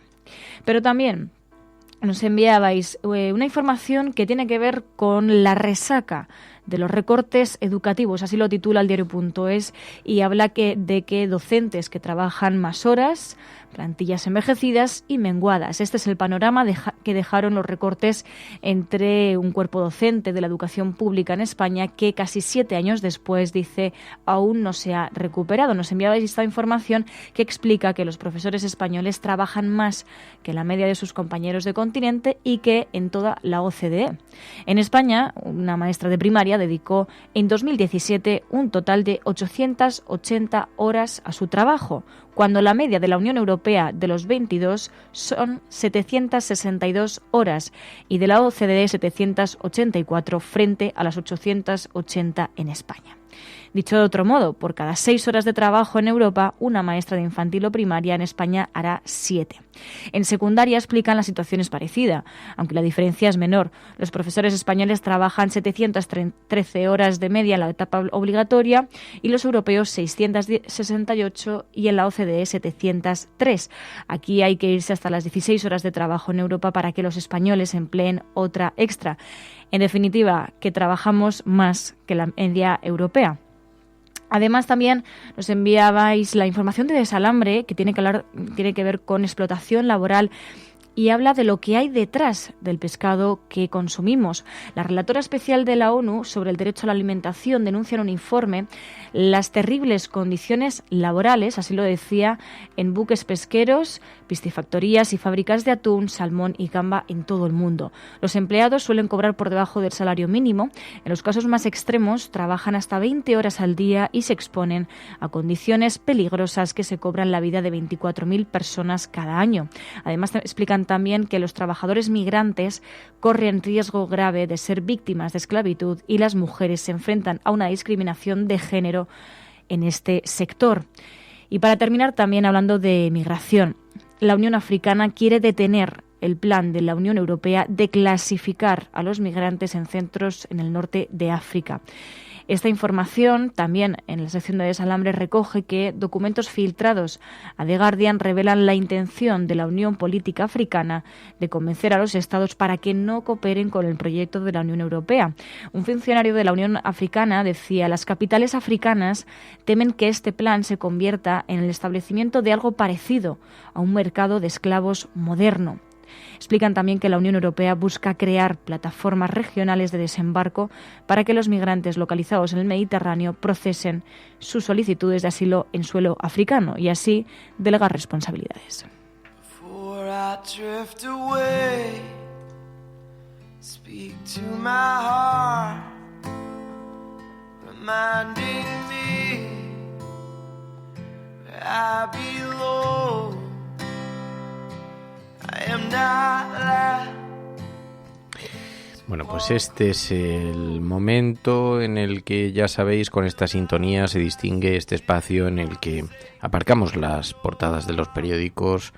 Pero también nos enviabais una información que tiene que ver con la resaca de los recortes educativos, así lo titula el diario.es, y habla de que docentes que trabajan más horas, plantillas envejecidas y menguadas. Este es el panorama que dejaron los recortes entre un cuerpo docente de la educación pública en España que casi 7 años después, dice, aún no se ha recuperado. Nos enviabais esta información que explica que los profesores españoles trabajan más que la media de sus compañeros de continente y que en toda la OCDE. En España, una maestra de primaria dedicó en 2017 un total de 880 horas a su trabajo, cuando la media de la Unión Europea de los 22 son 762 horas y de la OCDE 784 frente a las 880 en España. Dicho de otro modo, por cada 6 horas de trabajo en Europa, una maestra de infantil o primaria en España hará 7. En secundaria explican la situación es parecida, aunque la diferencia es menor. Los profesores españoles trabajan 713 horas de media en la etapa obligatoria y los europeos 668 y en la OCDE 703. Aquí hay que irse hasta las 16 horas de trabajo en Europa para que los españoles empleen otra extra. En definitiva, que trabajamos más que la media europea. Además, también nos enviabais la información de Desalambre, que tiene que ver con explotación laboral y habla de lo que hay detrás del pescado que consumimos. La relatora especial de la ONU sobre el derecho a la alimentación denuncia en un informe las terribles condiciones laborales, así lo decía, en buques pesqueros, piscifactorías y fábricas de atún, salmón y gamba en todo el mundo. Los empleados suelen cobrar por debajo del salario mínimo. En los casos más extremos, trabajan hasta 20 horas al día y se exponen a condiciones peligrosas que se cobran la vida de 24.000 personas cada año. Además, explican también que los trabajadores migrantes corren riesgo grave de ser víctimas de esclavitud y las mujeres se enfrentan a una discriminación de género en este sector. Y para terminar, también hablando de migración, la Unión Africana quiere detener el plan de la Unión Europea de clasificar a los migrantes en centros en el norte de África. Esta información, también en la sección de Desalambre, recoge que documentos filtrados a The Guardian revelan la intención de la Unión Política Africana de convencer a los Estados para que no cooperen con el proyecto de la Unión Europea. Un funcionario de la Unión Africana decía: las capitales africanas temen que este plan se convierta en el establecimiento de algo parecido a un mercado de esclavos moderno. Explican también que la Unión Europea busca crear plataformas regionales de desembarco para que los migrantes localizados en el Mediterráneo procesen sus solicitudes de asilo en suelo africano y así delegar responsabilidades. Bueno, pues este es el momento en el que, ya sabéis, con esta sintonía se distingue este espacio en el que aparcamos las portadas de los periódicos,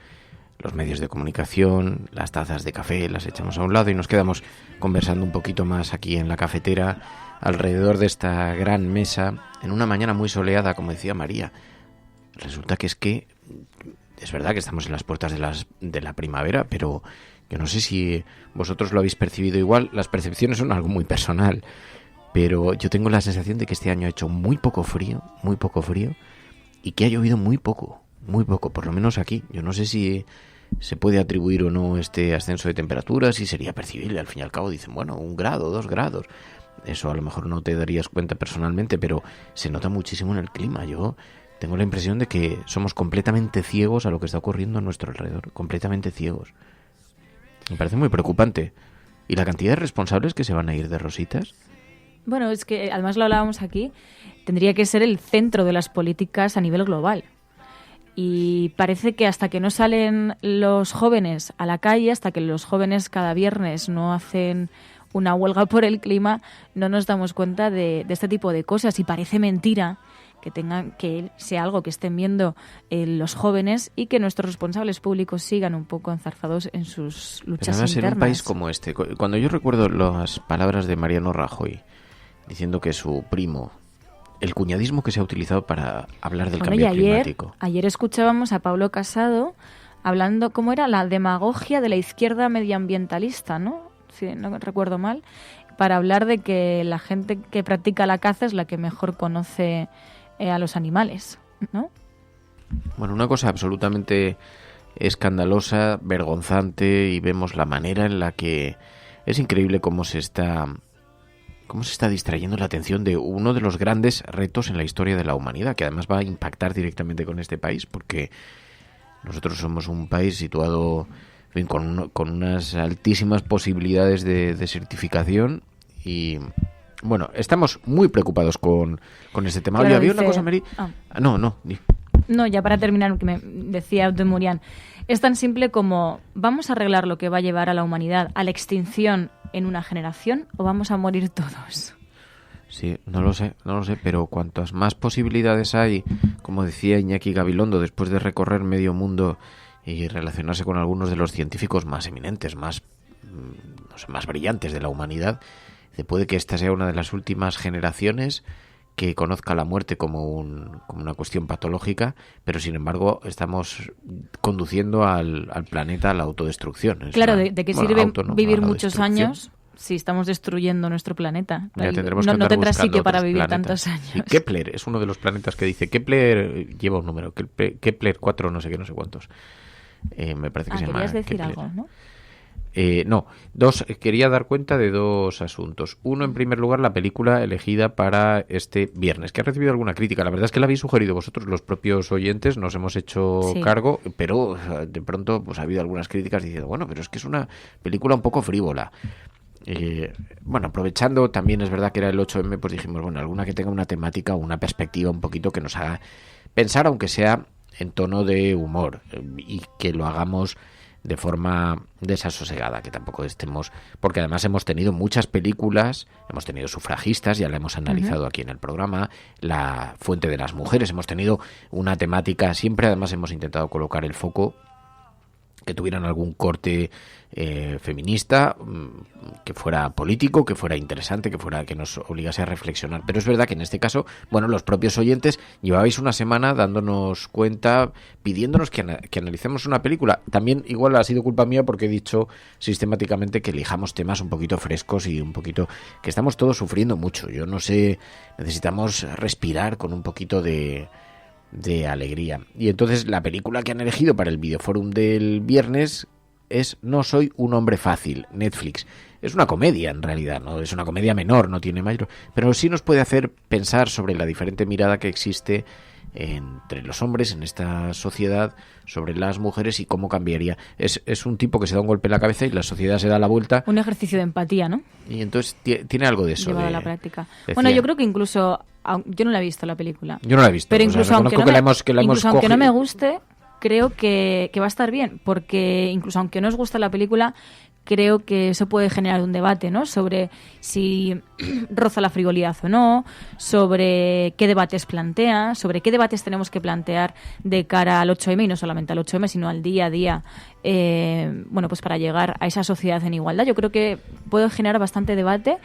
los medios de comunicación, las tazas de café, las echamos a un lado y nos quedamos conversando un poquito más aquí en la cafetera, alrededor de esta gran mesa, en una mañana muy soleada, como decía María. Resulta que es verdad que estamos en las puertas de la primavera, pero yo no sé si vosotros lo habéis percibido igual. Las percepciones son algo muy personal, pero yo tengo la sensación de que este año ha hecho muy poco frío, y que ha llovido muy poco, por lo menos aquí. Yo no sé si se puede atribuir o no este ascenso de temperatura, si sería percibible. Al fin y al cabo dicen, bueno, 1 grado, 2 grados. Eso a lo mejor no te darías cuenta personalmente, pero se nota muchísimo en el clima. Yo tengo la impresión de que somos completamente ciegos a lo que está ocurriendo a nuestro alrededor, completamente ciegos. Me parece muy preocupante. Y la cantidad de responsables que se van a ir de rositas, Bueno, es que además lo hablábamos aquí, tendría que ser el centro de las políticas a nivel global. Y parece que hasta que no salen los jóvenes a la calle, hasta que los jóvenes cada viernes no hacen una huelga por el clima, no nos damos cuenta de este tipo de cosas. Y parece mentira que sea algo que estén viendo los jóvenes y que nuestros responsables públicos sigan un poco enzarzados en sus luchas internas. En un país como este, cuando yo recuerdo las palabras de Mariano Rajoy diciendo que su primo, el cuñadismo que se ha utilizado para hablar del cambio climático. Ayer escuchábamos a Pablo Casado hablando, ¿cómo era? La demagogia de la izquierda medioambientalista, ¿no? Si no recuerdo mal, para hablar de que la gente que practica la caza es la que mejor conoce a los animales, ¿no? Bueno, una cosa absolutamente escandalosa, vergonzante, y vemos la manera en la que es increíble cómo se está distrayendo la atención de uno de los grandes retos en la historia de la humanidad, que además va a impactar directamente con este país, porque nosotros somos un país situado con unas altísimas posibilidades de desertificación y, bueno, estamos muy preocupados con este tema. Claro, oye, había una cosa, Mary... No, ya para terminar, que me decía Abdelmourian, es tan simple como, ¿vamos a arreglar lo que va a llevar a la humanidad a la extinción en una generación o vamos a morir todos? Sí, no lo sé, pero cuantas más posibilidades hay, como decía Iñaki Gabilondo, después de recorrer medio mundo y relacionarse con algunos de los científicos más eminentes, más brillantes de la humanidad, se puede que esta sea una de las últimas generaciones que conozca la muerte como una cuestión patológica, pero sin embargo estamos conduciendo al planeta a la autodestrucción. Claro, ¿de qué sirve vivir muchos años si estamos destruyendo nuestro planeta? No tendrá sitio para vivir tantos años. Y Kepler es uno de los planetas que dice, Kepler lleva un número, Kepler 4 no sé qué, no sé cuántos. Me parece que se llama querías decir Kepler. algo, ¿no? Quería dar cuenta de dos asuntos. Uno, en primer lugar, la película elegida para este viernes, que ha recibido alguna crítica. La verdad es que la habéis sugerido vosotros, los propios oyentes, nos hemos hecho cargo, pero de pronto pues ha habido algunas críticas diciendo, bueno, pero es que es una película un poco frívola. Bueno, aprovechando, también es verdad que era el 8M, pues dijimos, bueno, alguna que tenga una temática o una perspectiva un poquito que nos haga pensar, aunque sea en tono de humor, y que lo hagamos de forma desasosegada, que tampoco estemos, porque además hemos tenido muchas películas, hemos tenido Sufragistas, ya la hemos analizado aquí en el programa, La fuente de las mujeres, hemos tenido una temática, siempre además hemos intentado colocar el foco, que tuvieran algún corte feminista, que fuera político, que fuera interesante, que nos obligase a reflexionar. Pero es verdad que en este caso, bueno, los propios oyentes llevabais una semana dándonos cuenta, pidiéndonos que analicemos una película. También igual ha sido culpa mía porque he dicho sistemáticamente que elijamos temas un poquito frescos y un poquito que estamos todos sufriendo mucho. Yo no sé, necesitamos respirar con un poquito de alegría. Y entonces la película que han elegido para el Videoforum del viernes es No soy un hombre fácil, Netflix. Es una comedia en realidad, no es una comedia menor, no tiene mayor, pero sí nos puede hacer pensar sobre la diferente mirada que existe entre los hombres en esta sociedad sobre las mujeres y cómo cambiaría. Es un tipo que se da un golpe en la cabeza y la sociedad se da la vuelta. Un ejercicio de empatía, ¿no? Y entonces tiene algo de eso. Llevado a la práctica. Bueno, yo creo que incluso, yo no la he visto la película. Yo no la he visto. Pero incluso aunque no me guste, creo que va a estar bien, porque incluso aunque no os guste la película, creo que eso puede generar un debate, ¿no? Sobre si roza la frivolidad o no, sobre qué debates plantea, sobre qué debates tenemos que plantear de cara al 8M, y no solamente al 8M, sino al día a día, bueno, pues para llegar a esa sociedad en igualdad. Yo creo que puede generar bastante debate.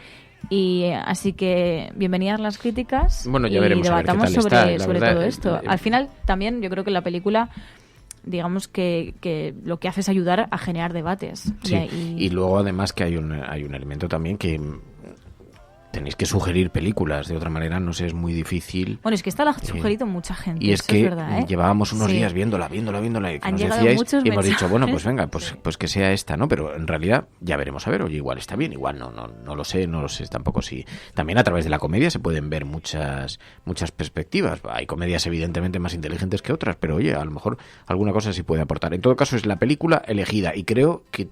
Y así que bienvenidas las críticas. Bueno, ya veremos debatamos a ver qué tal está, sobre verdad, todo esto. Al final también yo creo que la película, digamos que lo que hace es ayudar a generar debates. Sí. Y luego además que hay un elemento también que tenéis que sugerir películas, de otra manera no sé, es muy difícil. Bueno, es que esta la ha sugerido mucha gente. Y es que verdad, ¿eh? Llevábamos unos días viéndola, y que nos decíais, y hemos dicho, bueno, pues venga, pues que sea esta, ¿no? Pero en realidad ya veremos a ver, oye, igual está bien, igual no lo sé tampoco si. También a través de la comedia se pueden ver muchas perspectivas. Hay comedias evidentemente más inteligentes que otras, pero oye, a lo mejor alguna cosa sí puede aportar. En todo caso, es la película elegida y creo que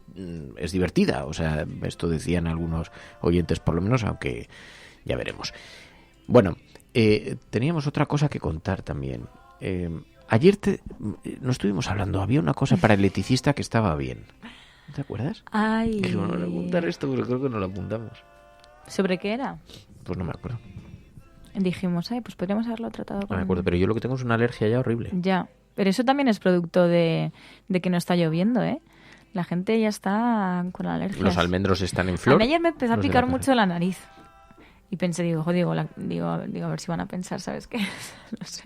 es divertida, o sea, esto decían algunos oyentes por lo menos, aunque Ya veremos. Bueno, teníamos otra cosa que contar también. Ayer no estuvimos hablando, había una cosa para el electricista que estaba bien. ¿Te acuerdas? Ay. Digo, no voy a apuntar esto, pero creo que no lo apuntamos. ¿Sobre qué era? Pues no me acuerdo. Dijimos, pues podríamos haberlo tratado con... No me acuerdo, pero yo lo que tengo es una alergia ya horrible. Ya, pero eso también es producto de que no está lloviendo, ¿eh? La gente ya está con alergias. Los almendros están en flor. A mí ayer me empezó a picar mucho la nariz. Y pensé, digo, a ver si van a pensar, ¿sabes qué? No sé.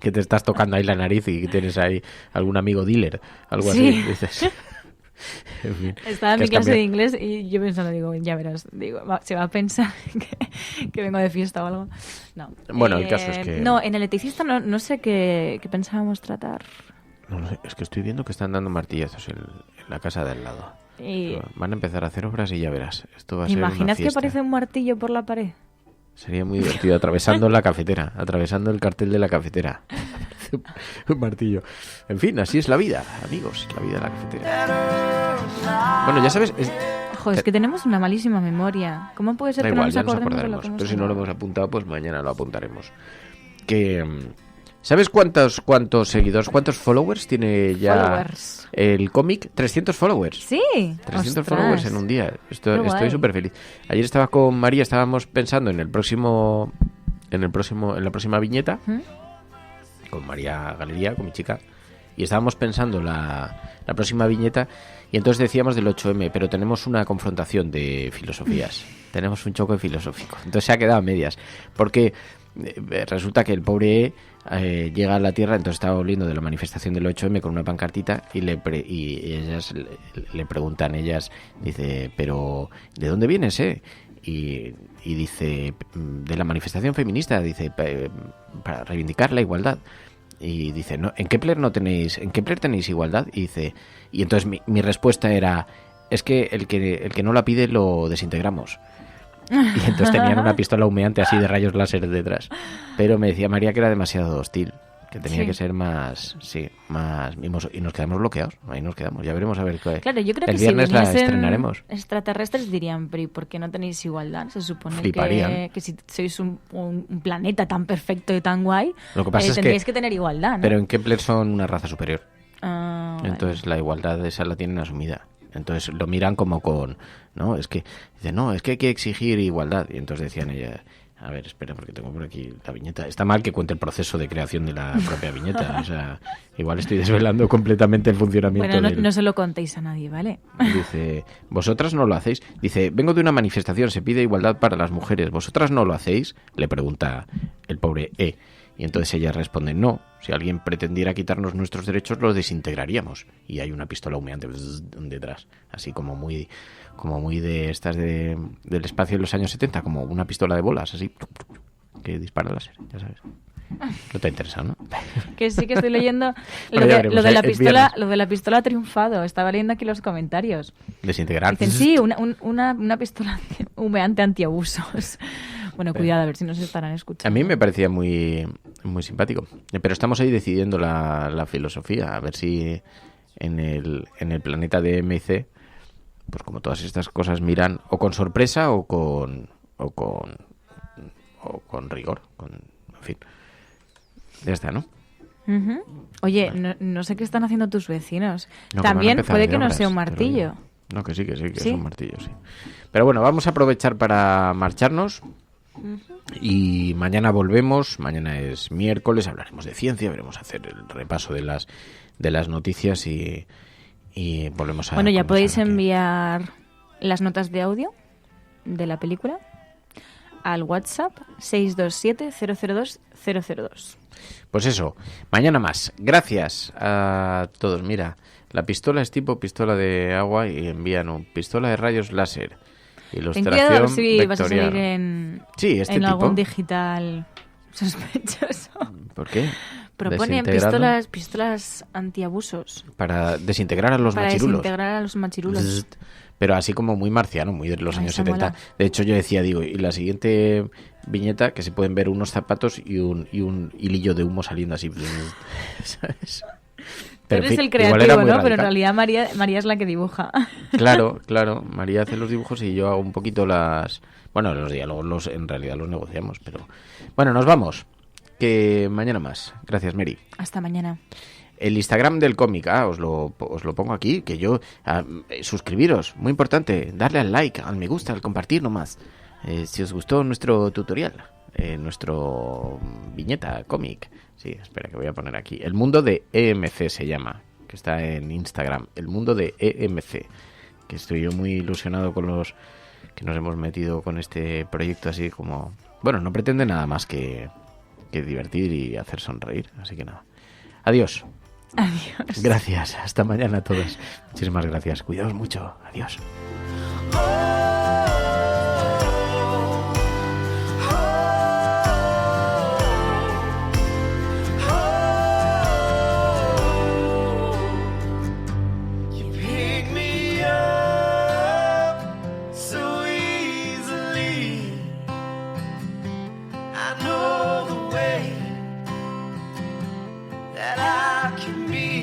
Que te estás tocando ahí la nariz y tienes ahí algún amigo dealer, algo así, dices... En fin, estaba en mi clase de inglés y yo pensando, digo, ya verás, se va a pensar que vengo de fiesta o algo. No. Bueno, el caso es que... No, en el electricista no sé qué pensábamos tratar. No sé, es que estoy viendo que están dando martillazos en la casa de al lado. Van a empezar a hacer obras y ya verás, esto va a ser una ¿Imaginas que fiesta. aparece un martillo por la pared? Sería muy divertido, atravesando la cafetera, atravesando el cartel de la cafetera. Un martillo. En fin, así es la vida, amigos, la vida de la cafetera. Bueno, ya sabes... Es que tenemos una malísima memoria. ¿Cómo puede ser que no nos acordemos de lo que hemos Pero si no lo hemos apuntado, pues mañana lo apuntaremos. ¿Sabes cuántos seguidores, cuántos followers tiene ya el cómic? 300 followers. Sí. 300 followers en un día. Estoy súper feliz. Ayer estaba con María, estábamos pensando en la próxima viñeta. Con María Galería, con mi chica. Y estábamos pensando la próxima viñeta. Y entonces decíamos del 8M, pero tenemos una confrontación de filosofías. Tenemos un choque filosófico. Entonces se ha quedado a medias. Porque resulta que el pobre llega a la Tierra, entonces estaba volviendo de la manifestación del 8M con una pancartita y ellas le preguntan, dice, pero ¿de dónde vienes, Y dice, de la manifestación feminista, dice, para reivindicar la igualdad. Y dice, no, ¿en qué Pler tenéis igualdad? Y dice, y entonces mi respuesta era, es que el que no la pide lo desintegramos. Y entonces tenían una pistola humeante así de rayos láser detrás. Pero me decía María que era demasiado hostil, que tenía que ser más mimoso. Y nos quedamos bloqueados, ahí nos quedamos. Ya veremos a ver qué. Claro, yo creo el que viernes si la estrenaremos. Extraterrestres dirían, pero ¿por qué no tenéis igualdad? Se supone que si sois un planeta tan perfecto y tan guay, lo que pasa tendríais que tener igualdad, ¿no? Pero en Kepler son una raza superior. Entonces la igualdad esa la tienen asumida. Entonces lo miran como con... No, es que hay que exigir igualdad. Y entonces decían ellas, a ver, espera, porque tengo por aquí la viñeta. Está mal que cuente el proceso de creación de la propia viñeta. O sea, igual estoy desvelando completamente el funcionamiento. Bueno, no se lo contéis a nadie, ¿vale? Dice, vosotras no lo hacéis. Dice, vengo de una manifestación, se pide igualdad para las mujeres. ¿Vosotras no lo hacéis? Le pregunta el pobre Y entonces ella responde, no, si alguien pretendiera quitarnos nuestros derechos, los desintegraríamos. Y hay una pistola humeante detrás, así como muy de estas del espacio de los años 70, como una pistola de bolas, así, que dispara láser, ya sabes. No te ha interesado, ¿no? Que sí que estoy leyendo lo de la pistola ha triunfado. Estaba leyendo aquí los comentarios. Desintegrar. Dicen, sí, una pistola humeante antiabusos. Bueno, cuidado, a ver si nos estarán escuchando. A mí me parecía muy, muy simpático. Pero estamos ahí decidiendo la filosofía. A ver si en el planeta de MIC, pues como todas estas cosas miran o con sorpresa o con rigor. En fin. Ya está, ¿no? Oye, no sé qué están haciendo tus vecinos. No, también puede que no sea un martillo. No, que sí, es un martillo, sí. Pero bueno, vamos a aprovechar para marcharnos. Y mañana volvemos. Mañana es miércoles, hablaremos de ciencia, veremos hacer el repaso de las noticias y volvemos a... Bueno, ya podéis enviar las notas de audio de la película al WhatsApp 627-002-002. Pues eso, mañana más. Gracias a todos. Mira, la pistola es tipo pistola de agua y envían pistola de rayos láser. Ilustración si vas a salir en tipo. Algún digital sospechoso. ¿Por qué? Proponen pistolas antiabusos. Para desintegrar a los machirulos. Pero así como muy marciano, muy de los años 70. Mola. De hecho, yo decía, y la siguiente viñeta, que se pueden ver unos zapatos y un hilillo de humo saliendo así. ¿Sabes? Pero eres el creativo, ¿no? Pero en realidad María es la que dibuja. Claro. María hace los dibujos y yo hago un poquito Bueno, los diálogos en realidad los negociamos, pero... Bueno, nos vamos. Que mañana más. Gracias, Mary. Hasta mañana. El Instagram del cómic, os lo pongo aquí, que yo... suscribiros, muy importante, darle al like, al me gusta, al compartir nomás. Si os gustó nuestro tutorial, nuestro viñeta cómic. Sí, espera que voy a poner aquí. El mundo de EMC se llama, que está en Instagram. El mundo de EMC. Que estoy yo muy ilusionado con los que nos hemos metido con este proyecto así como... Bueno, no pretende nada más que divertir y hacer sonreír. Así que nada. Adiós. Adiós. Gracias. Hasta mañana a todos. Muchísimas gracias. Cuidaos mucho. Adiós. that I can be